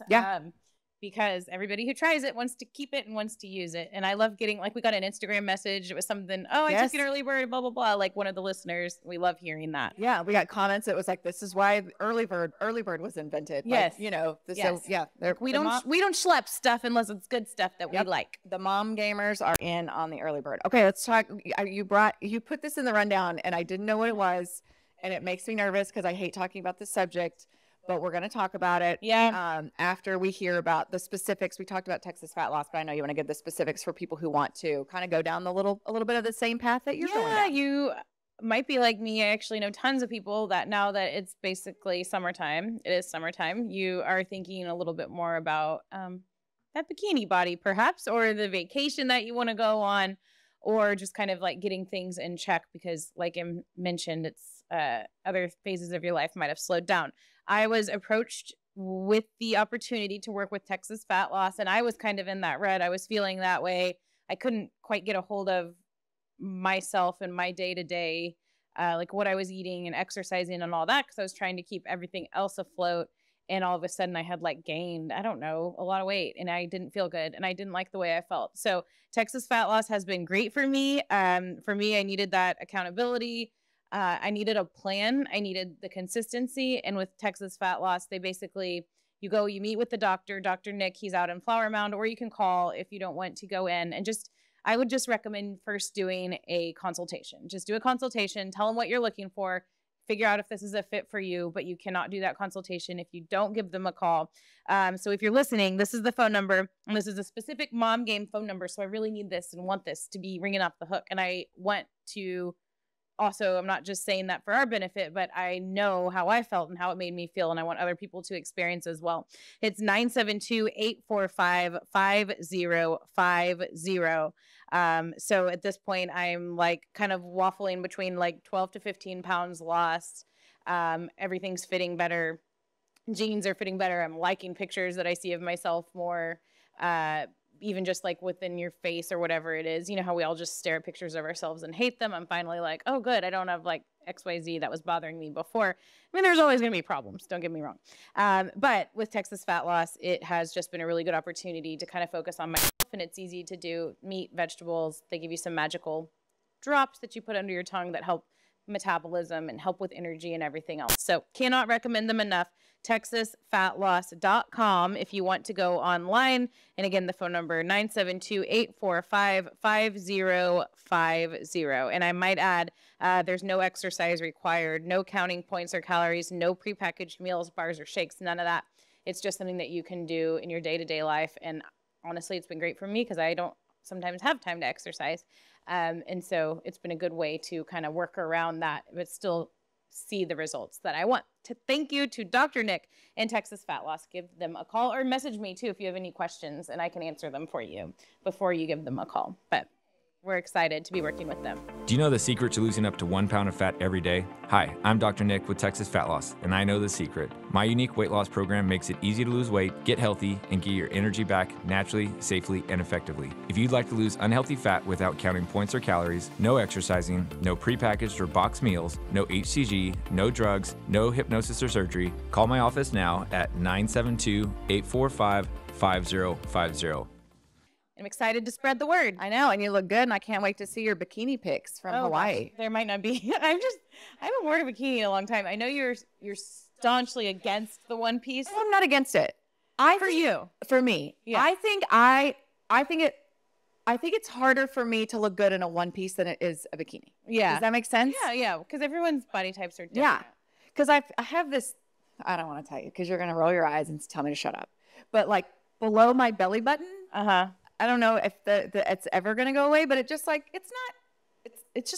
Speaker 2: Because everybody who tries it wants to keep it and wants to use it. And I love getting, like, we got an Instagram message. It was something, I took an early bird, blah, blah, blah. Like one of the listeners. We love hearing that.
Speaker 1: Yeah, we got comments. It was like, this is why early bird was invented.
Speaker 2: Yes.
Speaker 1: Like, so
Speaker 2: we don't schlep stuff unless it's good stuff that we like.
Speaker 1: The mom gamers are in on the early bird. Okay, let's talk. You put this in the rundown and I didn't know what it was. And it makes me nervous because I hate talking about this subject. But we're going to talk about it after we hear about the specifics. We talked about Texas fat loss, but I know you want to give the specifics for people who want to kind of go down a little bit of the same path that you're going down.
Speaker 2: Yeah, you might be like me. I actually know tons of people that now that it's basically summertime, you are thinking a little bit more about that bikini body perhaps, or the vacation that you want to go on, or just kind of like getting things in check because like I mentioned, it's other phases of your life might have slowed down. I was approached with the opportunity to work with Texas Fat Loss, and I was kind of in that rut. I was feeling that way. I couldn't quite get a hold of myself and my day-to-day, like what I was eating and exercising and all that, because I was trying to keep everything else afloat. And all of a sudden I had like gained, I don't know, a lot of weight, and I didn't feel good and I didn't like the way I felt. So Texas Fat Loss has been great for me. For me, I needed that accountability. I needed a plan. I needed the consistency. And with Texas Fat Loss, they basically, you meet with the doctor, Dr. Nick, he's out in Flower Mound, or you can call if you don't want to go in. And I would just recommend first doing a consultation. Just do a consultation, tell them what you're looking for, figure out if this is a fit for you, but you cannot do that consultation if you don't give them a call. So if you're listening, this is the phone number, and this is a specific mom game phone number. So I really need this and want this to be ringing off the hook. And I want to also, I'm not just saying that for our benefit, but I know how I felt and how it made me feel, and I want other people to experience as well. It's 972-845-5050. So at this point, I'm like kind of waffling between like 12 to 15 pounds lost. Everything's fitting better. Jeans are fitting better. I'm liking pictures that I see of myself more. Even just like within your face or whatever it is, you know how we all just stare at pictures of ourselves and hate them. I'm finally like, oh, good. I don't have like XYZ that was bothering me before. I mean, there's always going to be problems. Don't get me wrong. But with Texas Fat Loss, it has just been a really good opportunity to kind of focus on myself, and it's easy to do. Meat, vegetables. They give you some magical drops that you put under your tongue that help metabolism and help with energy and everything else. So cannot recommend them enough. TexasFatLoss.com if you want to go online. And again, the phone number 972-845-5050. And I might add, there's no exercise required, no counting points or calories, no prepackaged meals, bars, or shakes, none of that. It's just something that you can do in your day-to-day life. And honestly, it's been great for me because I don't sometimes have time to exercise. And so it's been a good way to kind of work around that, but still see the results that I want. To thank you to Dr. Nick and Texas Fat Loss. Give them a call or message me too if you have any questions, and I can answer them for you before you give them a call. But we're excited to be working with them.
Speaker 3: Do you know the secret to losing up to 1 pound of fat every day? Hi, I'm Dr. Nick with Texas Fat Loss, and I know the secret. My unique weight loss program makes it easy to lose weight, get healthy, and get your energy back naturally, safely, and effectively. If you'd like to lose unhealthy fat without counting points or calories, no exercising, no prepackaged or boxed meals, no HCG, no drugs, no hypnosis or surgery, call my office now at 972-845-5050.
Speaker 2: I'm excited to spread the word.
Speaker 1: I know, and you look good, and I can't wait to see your bikini pics from Hawaii.
Speaker 2: Gosh, there might not be. I haven't worn a bikini in a long time. I know you're staunchly against the one piece.
Speaker 1: I'm not against it. For me,
Speaker 2: yeah.
Speaker 1: I think it's harder for me to look good in a one piece than it is a bikini.
Speaker 2: Yeah,
Speaker 1: does that make sense?
Speaker 2: Yeah, because everyone's body types are different.
Speaker 1: Yeah, because I have this. I don't want to tell you because you're gonna roll your eyes and tell me to shut up. But like below my belly button, I don't know if it's ever going to go away, but it's just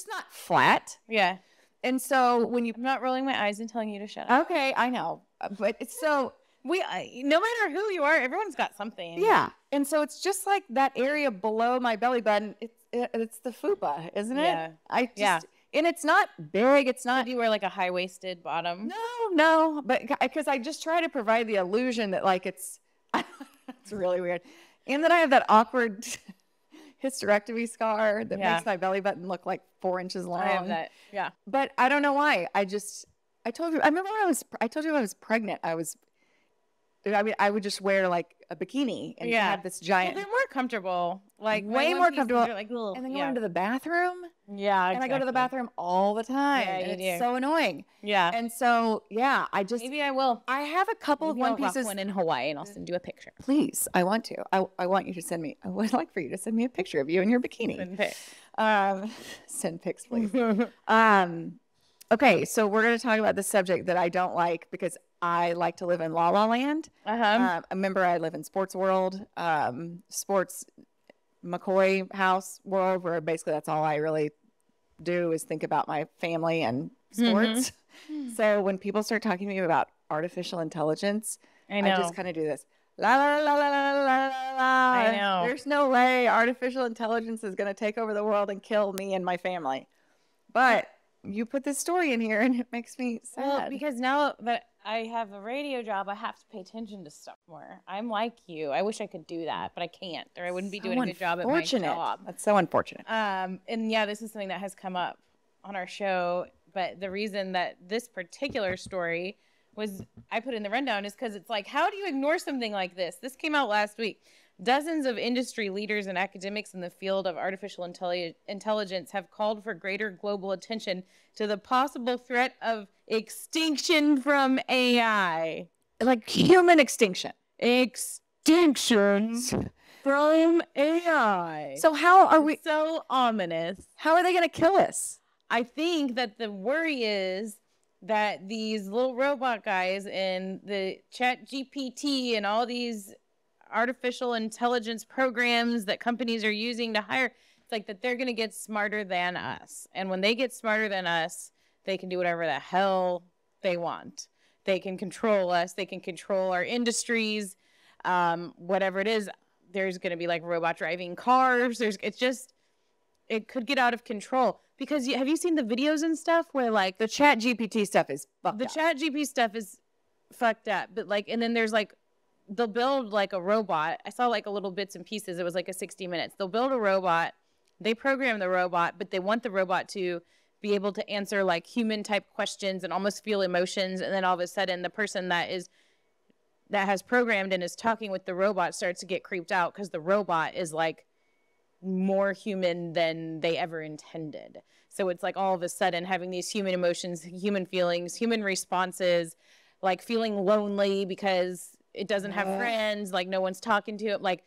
Speaker 1: not flat.
Speaker 2: Yeah.
Speaker 1: And so when
Speaker 2: I'm not rolling my eyes and telling you to shut up.
Speaker 1: Okay, I know. But it's so
Speaker 2: no matter who you are, everyone's got something.
Speaker 1: Yeah. And so it's just like that area below my belly button. It's the fupa, isn't it?
Speaker 2: Yeah.
Speaker 1: And it's not big. It's not.
Speaker 2: Do you wear like a high-waisted bottom?
Speaker 1: No. But because I just try to provide the illusion that like it's really weird. And then I have that awkward hysterectomy scar that makes my belly button look like 4 inches long.
Speaker 2: I have that. Yeah.
Speaker 1: But I don't know why. I told you, I remember I told you when I was pregnant, I would just wear like a bikini and have this giant.
Speaker 2: Well, they're more comfortable. Like
Speaker 1: way more comfortable.
Speaker 2: Like,
Speaker 1: and then go into the bathroom.
Speaker 2: Yeah, exactly.
Speaker 1: And I go to the bathroom all the time.
Speaker 2: Yeah,
Speaker 1: and it's so annoying.
Speaker 2: Yeah.
Speaker 1: And so,
Speaker 2: maybe I will.
Speaker 1: I have a couple of one pieces.
Speaker 2: One in Hawaii, and I'll send you a picture.
Speaker 1: Please, I want to. I want you to send me. I would like for you to send me a picture of you in your bikini. Send pics, please. Okay, so we're going to talk about the subject that I don't like because I like to live in La La Land. Remember, I live in Sports World, Sports McCoy House world, where basically that's all I really do is think about my family and sports. So when people start talking to me about artificial intelligence, I just kind of do this. La la la la la la la la.
Speaker 2: I know.
Speaker 1: There's no way artificial intelligence is going to take over the world and kill me and my family. But you put this story in here and it makes me sad.
Speaker 2: Well, because now that I have a radio job, I have to pay attention to stuff more. I'm like you. I wish I could do that, but I can't, or I wouldn't be doing a good job at my job.
Speaker 1: That's so unfortunate.
Speaker 2: And yeah, this is something that has come up on our show. But the reason that this particular story I put in the rundown is because it's like, how do you ignore something like this? This came out last week. Dozens of industry leaders and academics in the field of artificial intelligence have called for greater global attention to the possible threat of extinction from AI.
Speaker 1: Like human extinction.
Speaker 2: Extinctions from AI.
Speaker 1: So how are we?
Speaker 2: So ominous.
Speaker 1: How are they going to kill us?
Speaker 2: I think that the worry is that these little robot guys and the Chat GPT and all these artificial intelligence programs that companies are using to hire, it's like that they're going to get smarter than us. And when they get smarter than us, they can do whatever the hell they want. They can control us. They can control our industries, whatever it is. There's going to be like robot driving cars. It could get out of control. Because have you seen the videos and stuff where like
Speaker 1: the Chat GPT stuff is fucked up?
Speaker 2: The Chat GPT stuff is fucked up. But like, and then there's like, they'll build like a robot. I saw like a little bits and pieces. It was like a 60 minutes. They'll build a robot. They program the robot, but they want the robot to be able to answer like human type questions and almost feel emotions. And then all of a sudden the person that has programmed and is talking with the robot starts to get creeped out because the robot is like more human than they ever intended. So it's like all of a sudden having these human emotions, human feelings, human responses, like feeling lonely because it doesn't have friends, like no one's talking to it, like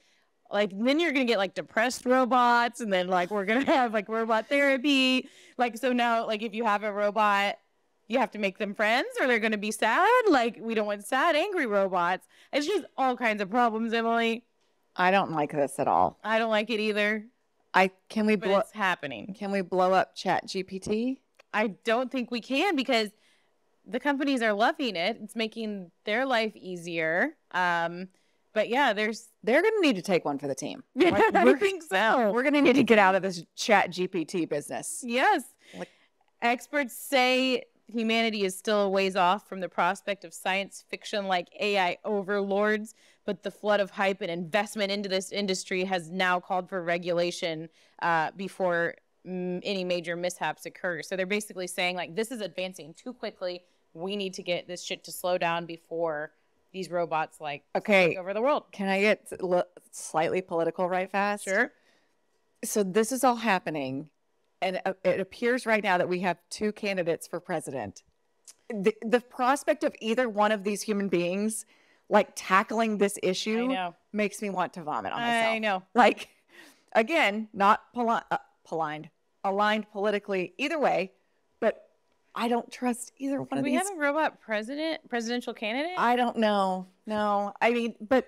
Speaker 2: then you're gonna get like depressed robots, and then like we're gonna have like robot therapy, like so now like if you have a robot, you have to make them friends or they're gonna be sad. Like we don't want sad, angry robots. It's just all kinds of problems, Emily.
Speaker 1: I don't like this at all.
Speaker 2: I don't like it either.
Speaker 1: It's happening.
Speaker 2: Can we
Speaker 1: blow up Chat GPT?
Speaker 2: I don't think we can because the companies are loving it. It's making their life easier. But yeah,
Speaker 1: they're going to need to take one for the team.
Speaker 2: I think so.
Speaker 1: We're going to need to get out of this chat GPT business.
Speaker 2: Yes. Experts say humanity is still a ways off from the prospect of science fiction like AI overlords, but the flood of hype and investment into this industry has now called for regulation before any major mishaps occur. So they're basically saying, like, this is advancing too quickly. We need to get this shit to slow down before these robots, like, take over the world.
Speaker 1: Can I get slightly political right fast?
Speaker 2: Sure.
Speaker 1: So this is all happening, and it appears right now that we have 2 candidates for president. The prospect of either one of these human beings, like, tackling this issue makes me want to vomit on myself.
Speaker 2: I know.
Speaker 1: Like, again, not aligned politically either way, but I don't trust either one of these.
Speaker 2: We have a robot presidential candidate?
Speaker 1: I don't know. No. I mean, but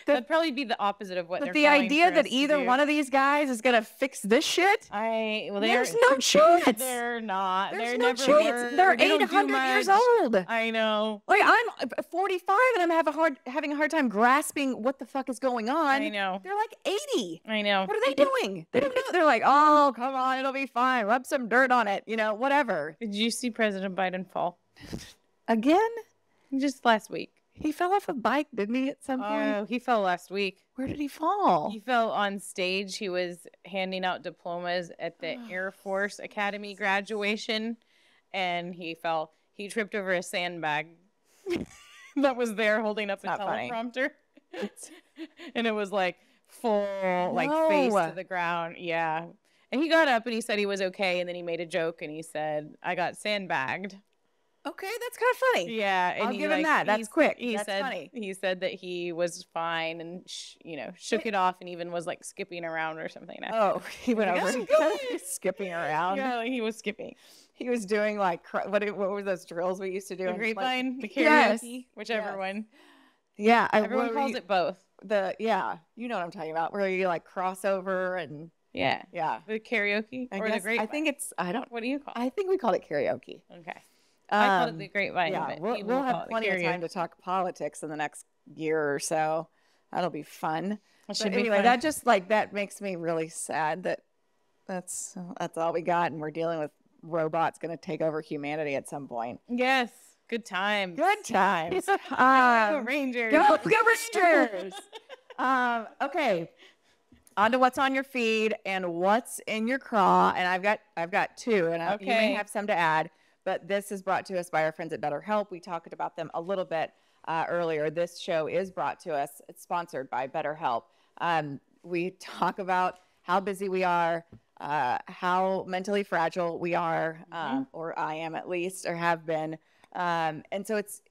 Speaker 2: that'd probably be the opposite of what they're
Speaker 1: the idea that either one of these guys is going to fix this shit?
Speaker 2: There's
Speaker 1: no chance.
Speaker 2: They're not.
Speaker 1: There's no chance. They're 800 years old.
Speaker 2: I know.
Speaker 1: Like, I'm 45 and I'm having a hard time grasping what the fuck is going on.
Speaker 2: I know.
Speaker 1: They're like 80.
Speaker 2: I know.
Speaker 1: What are they doing? They don't know. They're like, oh, come on, it'll be fine. Rub some dirt on it. Whatever.
Speaker 2: Did you see President Biden fall?
Speaker 1: Again?
Speaker 2: Just last week.
Speaker 1: He fell off a bike, didn't he, at some point?
Speaker 2: Oh, he fell last week.
Speaker 1: Where did he fall?
Speaker 2: He fell on stage. He was handing out diplomas at the Air Force Academy graduation, and he fell. He tripped over a sandbag that was there holding up the teleprompter. And it was like full, face to the ground. Yeah. And he got up and he said he was okay, and then he made a joke and he said, I got sandbagged.
Speaker 1: Okay, that's kind of funny.
Speaker 2: Yeah, and
Speaker 1: I'll give him that. That's quick.
Speaker 2: That's
Speaker 1: funny.
Speaker 2: He said that he was fine and shook it off and even was like skipping around or something.
Speaker 1: Oh, he went over and skipping around.
Speaker 2: Yeah, like he was skipping.
Speaker 1: He was doing like what were those drills we used to do?
Speaker 2: The grapevine, the karaoke,
Speaker 1: yes.
Speaker 2: Whichever one.
Speaker 1: Yeah,
Speaker 2: everyone calls it both.
Speaker 1: You know what I'm talking about, where you like cross over and
Speaker 2: yeah, the karaoke or the grapevine.
Speaker 1: I think it's
Speaker 2: What do you call it?
Speaker 1: I think we called it karaoke.
Speaker 2: Okay. I call it the grapevine.
Speaker 1: Yeah, we'll have plenty of time to talk politics in the next year or so. That'll be fun. Anyway, that makes me really sad that that's all we got, and we're dealing with robots going to take over humanity at some point.
Speaker 2: Yes, good times.
Speaker 1: Good times.
Speaker 2: Go Rangers.
Speaker 1: Go Rangers. Okay. On to what's on your feed and what's in your craw, and I've got 2, and you may have some to add. But this is brought to us by our friends at BetterHelp. We talked about them a little bit earlier. This show is brought to us. It's sponsored by BetterHelp. We talk about how busy we are, how mentally fragile we are, or I am at least, or have been. And so it's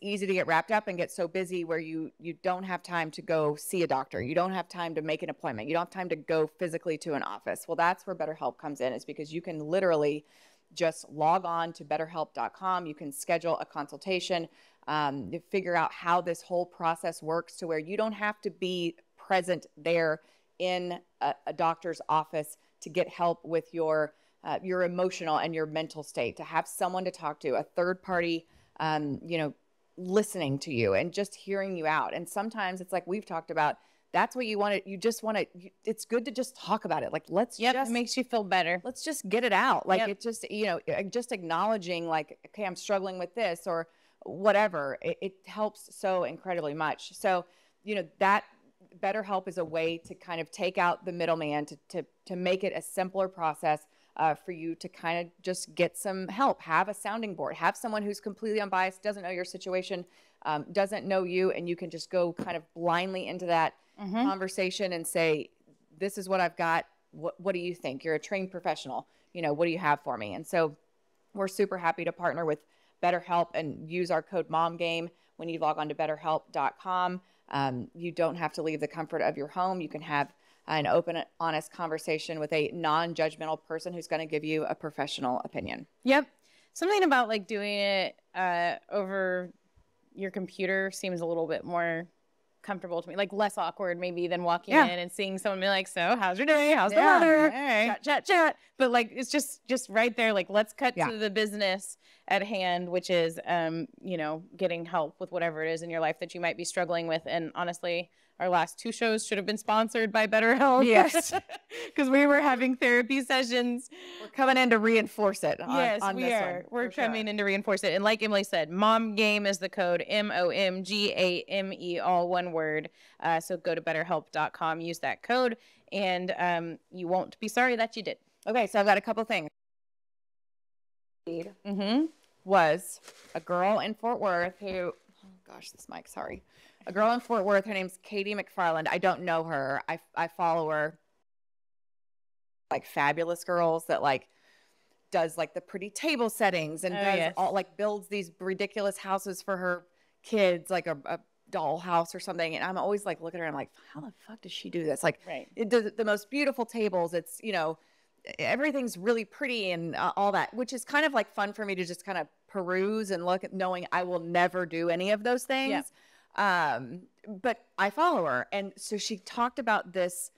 Speaker 1: easy to get wrapped up and get so busy where you don't have time to go see a doctor. You don't have time to make an appointment. You don't have time to go physically to an office. Well, that's where BetterHelp comes in, is because you can literally just log on to betterhelp.com. You can schedule a consultation, you figure out how this whole process works to where you don't have to be present there in a doctor's office to get help with your emotional and your mental state, to have someone to talk to, a third party, listening to you and just hearing you out. And sometimes it's like we've talked about, that's what you want to, you just want to, it's good to just talk about it. Like,
Speaker 2: it makes you feel better.
Speaker 1: Let's just get it out. Like, it's just, just acknowledging like, okay, I'm struggling with this or whatever. It helps so incredibly much. So, that BetterHelp is a way to kind of take out the middleman, to make it a simpler process for you to kind of just get some help, have a sounding board, have someone who's completely unbiased, doesn't know your situation, doesn't know you, and you can just go kind of blindly into that conversation and say, this is what I've got. What do you think? You're a trained professional. What do you have for me? And so we're super happy to partner with BetterHelp and use our code MOMGAME when you log on to betterhelp.com. You don't have to leave the comfort of your home. You can have an open, honest conversation with a non-judgmental person who's going to give you a professional opinion.
Speaker 2: Yep. Something about like doing it over your computer seems a little bit more comfortable to me, like less awkward maybe than walking
Speaker 1: Yeah.
Speaker 2: in and seeing someone be like, so how's your day? How's the
Speaker 1: Yeah.
Speaker 2: weather?
Speaker 1: Hey.
Speaker 2: Chat. But like, it's just right there. Like, let's cut
Speaker 1: Yeah.
Speaker 2: to the business at hand, which is, you know, getting help with whatever it is in your life that you might be struggling with. And honestly, our last 2 shows should have been sponsored by BetterHelp.
Speaker 1: Yes.
Speaker 2: Because we were having therapy sessions.
Speaker 1: We're coming in to reinforce it.
Speaker 2: Yes,
Speaker 1: on
Speaker 2: we
Speaker 1: this
Speaker 2: are.
Speaker 1: one,
Speaker 2: We're
Speaker 1: for sure.
Speaker 2: coming in to reinforce it. And like Emily said, Mom Game is the code, MOMGAME, all one word. So go to betterhelp.com, use that code, and you won't be sorry that you did.
Speaker 1: Okay, so I've got a couple things.
Speaker 2: Mm-hmm.
Speaker 1: Was a girl in Fort Worth who, oh gosh, this mic, sorry. A girl in Fort Worth, her name's Katie McFarland. I don't know her. I follow her, like Fabulous Girls that like does like the pretty table settings and does all like builds these ridiculous houses for her kids, like a doll house or something. And I'm always like looking at her, I'm like, how the fuck does she do this? Like it does the most beautiful tables. It's, you know, everything's really pretty and all that, which is kind of like fun for me to just kind of peruse and look at, knowing I will never do any of those things.
Speaker 2: Yeah.
Speaker 1: But I follow her. And so she talked about this,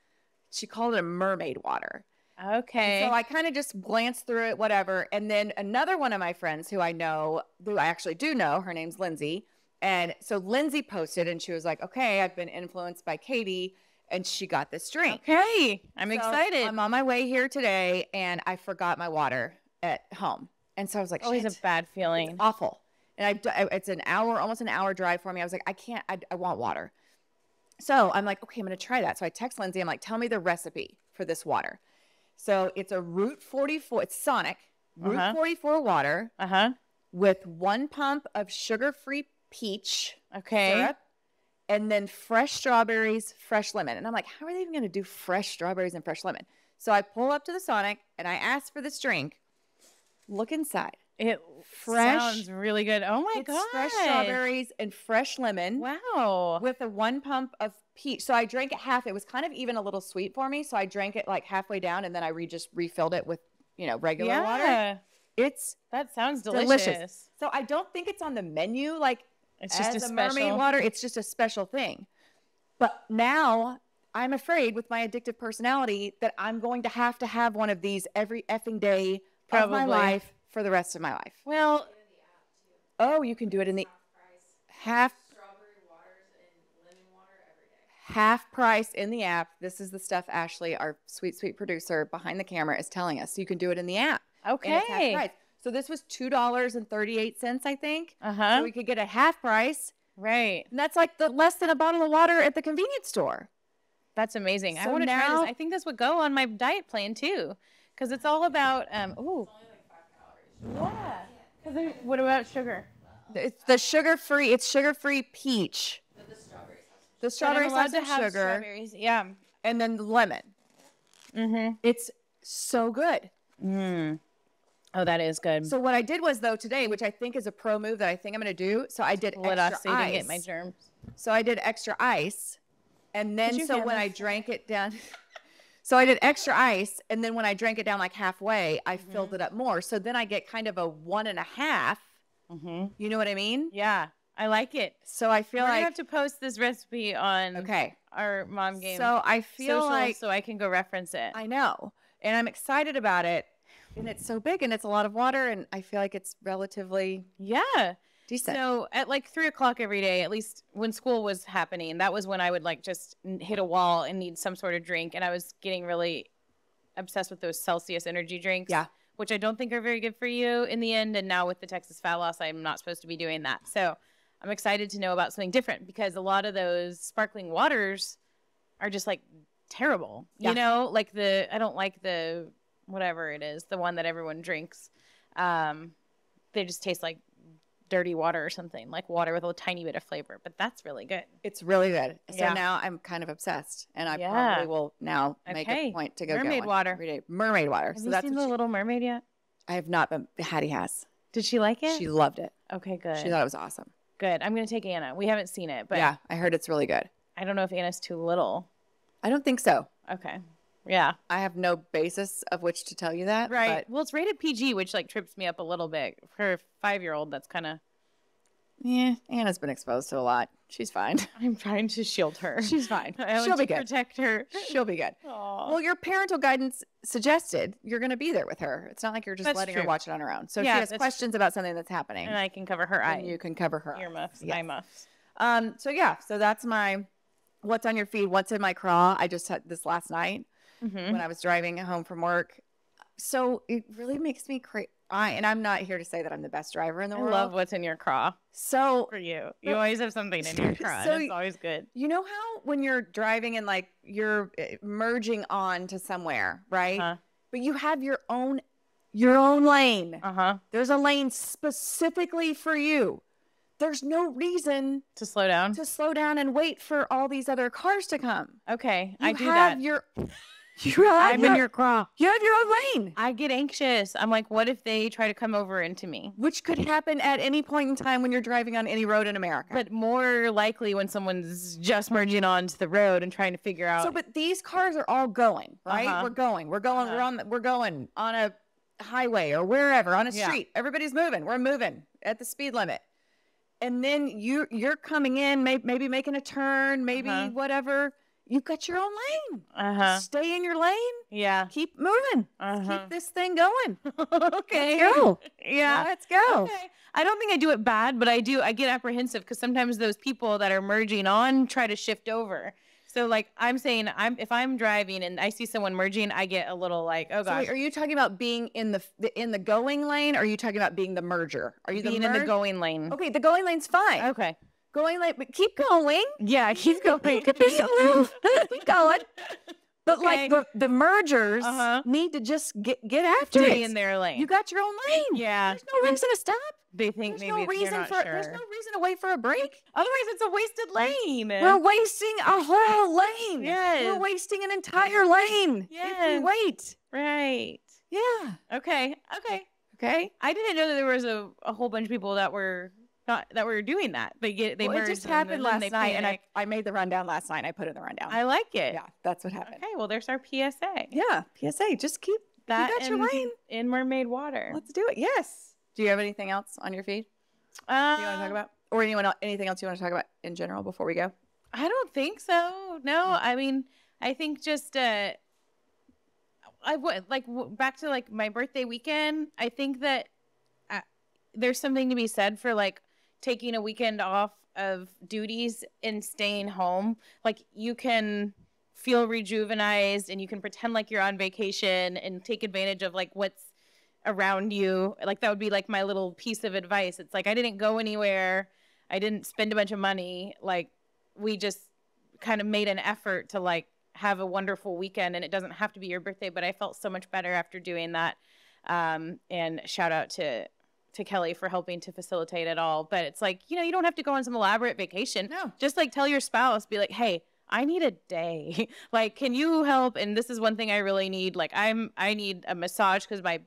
Speaker 1: she called it a mermaid water.
Speaker 2: Okay.
Speaker 1: And so I kind of just glanced through it, whatever. And then another one of my friends who I know, who I actually do know, her name's Lindsay. And so Lindsay posted and she was like, okay, I've been influenced by Katie and she got this drink.
Speaker 2: Okay. I'm excited.
Speaker 1: I'm on my way here today and I forgot my water at home. And so I was like,
Speaker 2: always
Speaker 1: shit,
Speaker 2: a bad feeling.
Speaker 1: it's awful. And it's an hour, almost an hour drive for me. I was like, I want water. So I'm like, okay, I'm going to try that. So I text Lindsay. I'm like, tell me the recipe for this water. So it's a Route 44. It's Sonic Route 44 water with 1 pump of sugar-free peach syrup and then fresh strawberries, fresh lemon. And I'm like, how are they even going to do fresh strawberries and fresh lemon? So I pull up to the Sonic and I ask for this drink. Look inside.
Speaker 2: It sounds really good. Oh my God.
Speaker 1: Fresh strawberries and fresh lemon.
Speaker 2: Wow.
Speaker 1: With a 1 pump of peach. So I drank it half. It was kind of even a little sweet for me. So I drank it like halfway down and then I just refilled it with, you know, regular water.
Speaker 2: That sounds delicious.
Speaker 1: So I don't think it's on the menu like
Speaker 2: it's just
Speaker 1: as
Speaker 2: a
Speaker 1: mermaid
Speaker 2: special
Speaker 1: water. It's just a special thing. But now I'm afraid with my addictive personality that I'm going to have one of these every effing day of my life for the rest of my life.
Speaker 2: Well,
Speaker 1: oh, you can do it in the half price in the app. This is the stuff Ashley, our sweet producer behind the camera, is telling us. So you can do it in the app.
Speaker 2: Okay.
Speaker 1: And it's half price. So this was $2.38, I think. So we could get a half price.
Speaker 2: Right.
Speaker 1: And that's like less than a bottle of water at the convenience store.
Speaker 2: That's amazing.
Speaker 1: So
Speaker 2: I want to try
Speaker 1: now-
Speaker 2: this. I think this would go on my diet plan too. Because it's all about, ooh. Yeah. Because what about sugar?
Speaker 1: It's the sugar-free. It's sugar-free peach. The strawberries have some sugar.
Speaker 2: Strawberries. Yeah.
Speaker 1: And then the lemon. It's so good.
Speaker 2: Oh, that is good.
Speaker 1: So what I did was, though, today, which I think is a pro move that I think I'm going to do. So I did extra ice.
Speaker 2: To get my germs.
Speaker 1: So I did extra ice. And then
Speaker 2: Did you
Speaker 1: so
Speaker 2: hand
Speaker 1: when
Speaker 2: us-
Speaker 1: I drank it down, so I did extra ice. And then when I drank it down like halfway, I filled it up more. So then I get kind of a 1.5. You know what I mean?
Speaker 2: Yeah. I like it.
Speaker 1: So I feel
Speaker 2: We're
Speaker 1: like
Speaker 2: gonna have to post this recipe on our Mom Game.
Speaker 1: So I feel
Speaker 2: social
Speaker 1: like
Speaker 2: so I can go reference it.
Speaker 1: I know, and I'm excited about it. And it's so big, and it's a lot of water, and I feel like it's relatively decent.
Speaker 2: So at like 3:00 every day, at least when school was happening, that was when I would like just hit a wall and need some sort of drink, and I was getting really obsessed with those Celsius energy drinks.
Speaker 1: Yeah.
Speaker 2: Which I don't think are very good for you in the end. And now with the Texas fat loss, I'm not supposed to be doing that. So I'm excited to know about something different because a lot of those sparkling waters are just like terrible.
Speaker 1: Yeah.
Speaker 2: You know, like I don't like the, whatever it is, the one that everyone drinks. They just taste like dirty water or something, like water with a tiny bit of flavor, but that's really good.
Speaker 1: It's really good. So
Speaker 2: Yeah.
Speaker 1: now I'm kind of obsessed, and I probably will now make a point to go
Speaker 2: Mermaid
Speaker 1: get one
Speaker 2: water.
Speaker 1: every day. Mermaid water.
Speaker 2: Have
Speaker 1: So
Speaker 2: you
Speaker 1: that's
Speaker 2: seen
Speaker 1: what
Speaker 2: The Little Mermaid yet?
Speaker 1: I have not, but Hattie has.
Speaker 2: Did she like it?
Speaker 1: She loved it.
Speaker 2: Okay, good.
Speaker 1: She thought it was awesome.
Speaker 2: Good. I'm going to take Anna. We haven't seen it, but
Speaker 1: Yeah, I heard it's really good.
Speaker 2: I don't know if Anna's too little.
Speaker 1: I don't think so.
Speaker 2: Okay. Yeah.
Speaker 1: I have no basis of which to tell you that.
Speaker 2: Right.
Speaker 1: But
Speaker 2: Well, it's rated PG, which like trips me up a little bit. For a 5-year-old, that's kind of
Speaker 1: Yeah, Anna's been exposed to a lot. She's fine.
Speaker 2: I'm trying to shield her.
Speaker 1: She's fine.
Speaker 2: She'll be good. Protect her.
Speaker 1: She'll be good.
Speaker 2: Aww.
Speaker 1: Well, your parental guidance suggested you're going to be there with her. It's not like you're just letting her watch it on her own. So if she has questions about something that's happening,
Speaker 2: and I can cover her eyes.
Speaker 1: You can cover her
Speaker 2: earmuffs, eye muffs.
Speaker 1: So that's my what's on your feed, what's in my craw. I just had this last night when I was driving home from work. So it really makes me crazy. And I'm not here to say that I'm the best driver in the world.
Speaker 2: I love what's in your craw.
Speaker 1: So
Speaker 2: for you, you always have something in your craw. So it's always good.
Speaker 1: You know how when you're driving and like you're merging on to somewhere, right? But you have your own lane. There's a lane specifically for you. There's no reason
Speaker 2: to slow down
Speaker 1: and wait for all these other cars to come.
Speaker 2: Okay, I do that.
Speaker 1: I'm in your craw. You have your own lane.
Speaker 2: I get anxious. I'm like, what if they try to come over into me?
Speaker 1: Which could happen at any point in time when you're driving on any road in America.
Speaker 2: But more likely when someone's just merging onto the road and trying to figure out.
Speaker 1: So, but these cars are all going, right? We're going on a highway or wherever, on a street. Everybody's moving. We're moving at the speed limit. And then you're coming in, maybe making a turn, maybe whatever. You've got your own lane. Stay in your lane.
Speaker 2: Yeah.
Speaker 1: Keep moving. Keep this thing going.
Speaker 2: Okay.
Speaker 1: Let's go.
Speaker 2: Yeah.
Speaker 1: Let's go.
Speaker 2: Okay. I don't think I do it bad, but I get apprehensive because sometimes those people that are merging on try to shift over. So like I'm saying, if I'm driving and I see someone merging, I get a little like, oh gosh.
Speaker 1: So wait, are you talking about being in the going lane, or are you talking about being the merger? Are you
Speaker 2: being in the going lane?
Speaker 1: Okay, the going lane's fine.
Speaker 2: Okay.
Speaker 1: Going lane, but keep going.
Speaker 2: Yeah, keep going.
Speaker 1: Keep going. But like the mergers need to just get after
Speaker 2: Stay in their lane.
Speaker 1: You got your own lane.
Speaker 2: Yeah.
Speaker 1: There's no reason to stop.
Speaker 2: They think
Speaker 1: there's
Speaker 2: maybe
Speaker 1: no reason
Speaker 2: you're not
Speaker 1: for
Speaker 2: sure.
Speaker 1: There's no reason to wait for a break.
Speaker 2: Otherwise, it's a wasted lane.
Speaker 1: We're wasting a whole lane.
Speaker 2: Yes.
Speaker 1: We're wasting an entire lane.
Speaker 2: Yes.
Speaker 1: If we wait.
Speaker 2: Right.
Speaker 1: Yeah.
Speaker 2: Okay. I didn't know that there was a whole bunch of people that were doing that. It
Speaker 1: just happened last night, and I made the rundown last night. I put it in the rundown.
Speaker 2: I like it.
Speaker 1: Yeah, that's what happened.
Speaker 2: Okay, well, there's our PSA.
Speaker 1: Yeah, PSA. Just keep
Speaker 2: that
Speaker 1: you got your lane
Speaker 2: in mermaid water.
Speaker 1: Let's do it. Yes. Do you have anything else on your feed you want to talk about, or anything else you want to talk about in general before we go?
Speaker 2: I don't think so. No, I mean, I think just I would back to like my birthday weekend. I think that there's something to be said for like taking a weekend off of duties and staying home. Like you can feel rejuvenized and you can pretend like you're on vacation and take advantage of like what's around you. Like that would be like my little piece of advice. It's like I didn't go anywhere. I didn't spend a bunch of money. Like we just kind of made an effort to like have a wonderful weekend, and it doesn't have to be your birthday, but I felt so much better after doing that. And shout out to Kelly for helping to facilitate it all. But it's like, you don't have to go on some elaborate vacation.
Speaker 1: No.
Speaker 2: Just like tell your spouse, be like, hey, I need a day. Like, can you help? And this is one thing I really need. Like I need a massage because my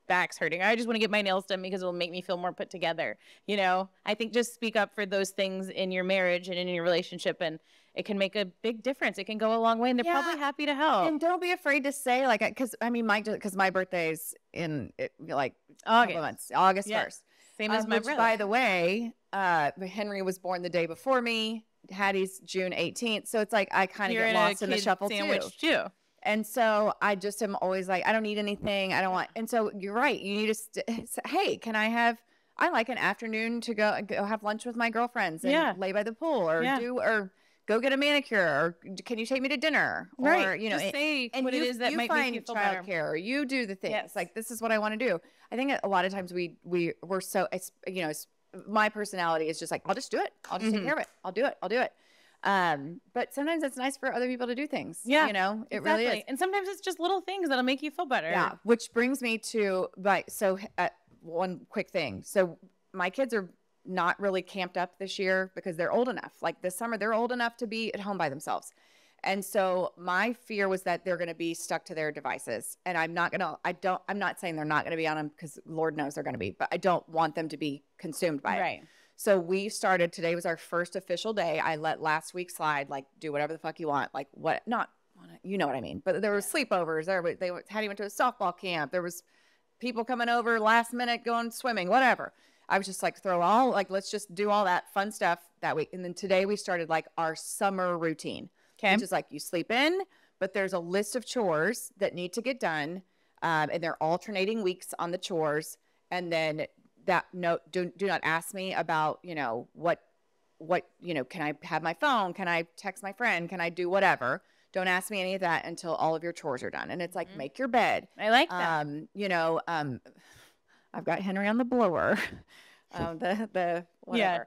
Speaker 2: back's hurting. I just want to get my nails done because it'll make me feel more put together. I think just speak up for those things in your marriage and in your relationship, and it can make a big difference. It can go a long way, and they're probably happy to help.
Speaker 1: And don't be afraid to say, like, because my birthday's in like
Speaker 2: August
Speaker 1: 1st.
Speaker 2: Same as my brother.
Speaker 1: By the way, Henry was born the day before me. Hattie's June 18th, so it's like I kind of get lost in the shuffle
Speaker 2: too.
Speaker 1: And so I just am always like, I don't need anything. I don't want. And so you're right. You need to say, hey, I like an afternoon to go have lunch with my girlfriends and lay by the pool or go get a manicure, or can you take me to dinner?
Speaker 2: Right.
Speaker 1: Or,
Speaker 2: just say what it is that might make you feel better.
Speaker 1: Childcare, or you do the things. Yes. Like, this is what I want to do. I think a lot of times we're so, it's my personality is just like, I'll just do it. I'll just take care of it. I'll do it. But sometimes it's nice for other people to do things. Yeah. It really is.
Speaker 2: And sometimes it's just little things that'll make you feel better.
Speaker 1: Yeah. Which brings me to, one quick thing. So my kids are not really camped up this year because they're old enough. Like this summer, they're old enough to be at home by themselves. And so my fear was that they're going to be stuck to their devices. And I'm not saying they're not going to be on them, because Lord knows they're going to be, but I don't want them to be consumed by it.
Speaker 2: Right.
Speaker 1: So we started, today was our first official day. I let last week slide, like, do whatever the fuck you want. Like, what, not, you know what I mean. But there were sleepovers. Hattie went to a softball camp. There was people coming over last minute going swimming, whatever. I was just like, let's just do all that fun stuff that week. And then today we started like our summer routine, which is like you sleep in, but there's a list of chores that need to get done. And they're alternating weeks on the chores. And then do not ask me about, what, can I have my phone? Can I text my friend? Can I do whatever? Don't ask me any of that until all of your chores are done. And it's like, make your bed.
Speaker 2: I like that.
Speaker 1: I've got Henry on the blower, the whatever,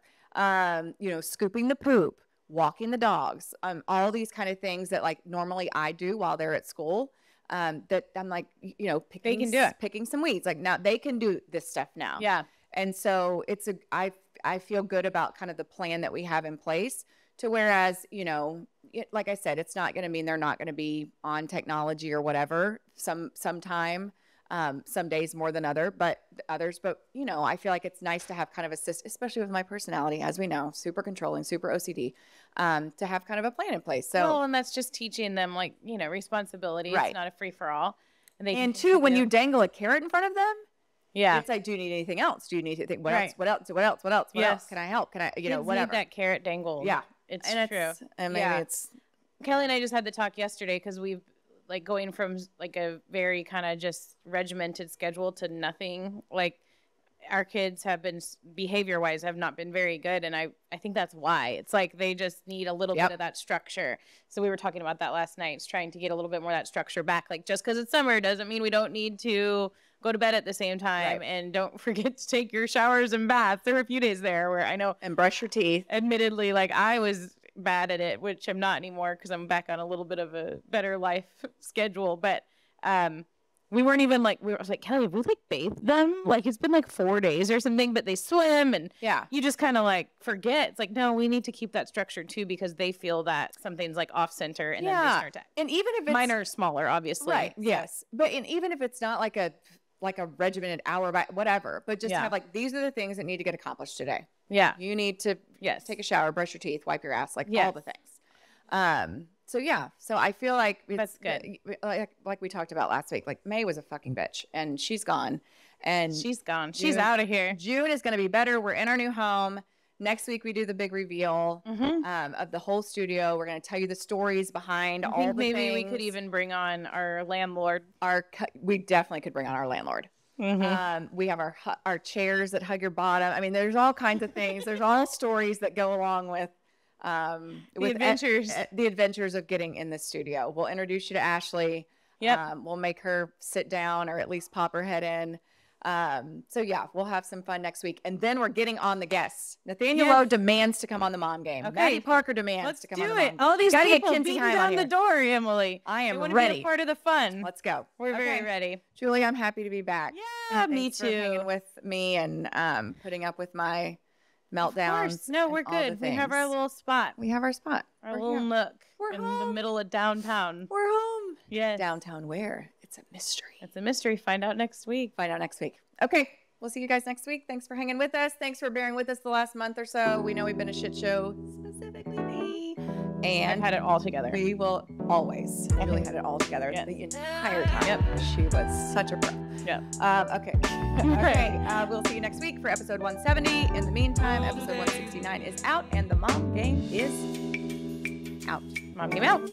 Speaker 1: scooping the poop, walking the dogs, all these kind of things that like normally I do while they're at school. That I'm like,
Speaker 2: they can do it.
Speaker 1: Picking some weeds. Like now they can do this stuff now.
Speaker 2: Yeah.
Speaker 1: And so I feel good about kind of the plan that we have in place to whereas, like I said, it's not going to mean they're not going to be on technology or whatever sometime, some days more than others, but I feel like it's nice to have kind of especially with my personality, as we know, super controlling, super OCD, to have kind of a plan in place. So,
Speaker 2: and that's just teaching them responsibility.
Speaker 1: Right.
Speaker 2: It's not a free for all.
Speaker 1: And two, when you dangle a carrot in front of them,
Speaker 2: yeah,
Speaker 1: it's like, do you need anything else? Do you need to think what else? What else? Can I help? Can I,
Speaker 2: Kids
Speaker 1: whatever.
Speaker 2: Need that carrot dangled.
Speaker 1: Yeah.
Speaker 2: It's true.
Speaker 1: And maybe it's
Speaker 2: Kelly and I just had the talk yesterday because we've going from like a very kind of just regimented schedule to nothing. Like our kids have been behavior wise have not been very good. And I think that's why. It's like they just need a little bit of that structure. So we were talking about that last night. It's trying to get a little bit more of that structure back. Like just because it's summer doesn't mean we don't need to go to bed at the same time. Right. And don't forget to take your showers and baths. There were a few days there where I know.
Speaker 1: And brush your teeth.
Speaker 2: Admittedly, like I was bad at it, which I'm not anymore because I'm back on a little bit of a better life schedule. But we weren't even I was like, Kelly, have we bathed them? Like it's been 4 days or something, but they swim and you just kind of forget. It's like, no, we need to keep that structure too because they feel that something's off center and then they start to.
Speaker 1: And even if it's
Speaker 2: mine are smaller, obviously.
Speaker 1: Right.
Speaker 2: So.
Speaker 1: Yes. But even if it's not like a regimented hour by whatever, but just have these are the things that need to get accomplished today.
Speaker 2: Yeah.
Speaker 1: You need to take a shower, brush your teeth, wipe your ass, all the things. So I feel like
Speaker 2: that's good.
Speaker 1: Like we talked about last week, May was a fucking bitch and she's gone.
Speaker 2: She's out of here.
Speaker 1: June is going to be better. We're in our new home. Next week we do the big reveal of the whole studio. We're going to tell you the stories behind all the
Speaker 2: maybe
Speaker 1: things.
Speaker 2: We could even bring on our landlord.
Speaker 1: We definitely could bring on our landlord. We have our chairs that hug your bottom. I mean, there's all kinds of things. There's all stories that go along with the adventures of getting in the studio. We'll introduce you to Ashley.
Speaker 2: Yep.
Speaker 1: We'll make her sit down or at least pop her head in. We'll have some fun next week. And then we're getting on the guests. Nathaniel Lowe demands to come on the mom game.
Speaker 2: Okay.
Speaker 1: Maddie Parker demands to come on the mom game.
Speaker 2: All these
Speaker 1: Gotta
Speaker 2: people
Speaker 1: get Kinsey
Speaker 2: beating
Speaker 1: Heim
Speaker 2: down the door, Emily.
Speaker 1: I am
Speaker 2: ready.
Speaker 1: ready.
Speaker 2: Be a part of the fun.
Speaker 1: Let's go.
Speaker 2: We're very ready.
Speaker 1: Julie, I'm happy to be back.
Speaker 2: Yeah, me
Speaker 1: too.
Speaker 2: too.
Speaker 1: For hanging with me and putting up with my meltdowns.
Speaker 2: No, we're good. We have our little spot.
Speaker 1: We have our spot.
Speaker 2: Our little nook in the middle of downtown.
Speaker 1: We're home.
Speaker 2: Yes.
Speaker 1: Downtown where? It's a mystery.
Speaker 2: It's a mystery. Find out next week.
Speaker 1: Okay. We'll see you guys next week. Thanks for hanging with us. Thanks for bearing with us the last month or so. We know we've been a shit show, specifically me. And
Speaker 2: I've had it all together.
Speaker 1: We will always. Julie had it all together the entire time.
Speaker 2: Yep.
Speaker 1: She was such a pro.
Speaker 2: Yep.
Speaker 1: Okay. Okay. We'll see you next week for episode 170. In the meantime, episode 169 is out and the mom game is out.
Speaker 2: Mom game out.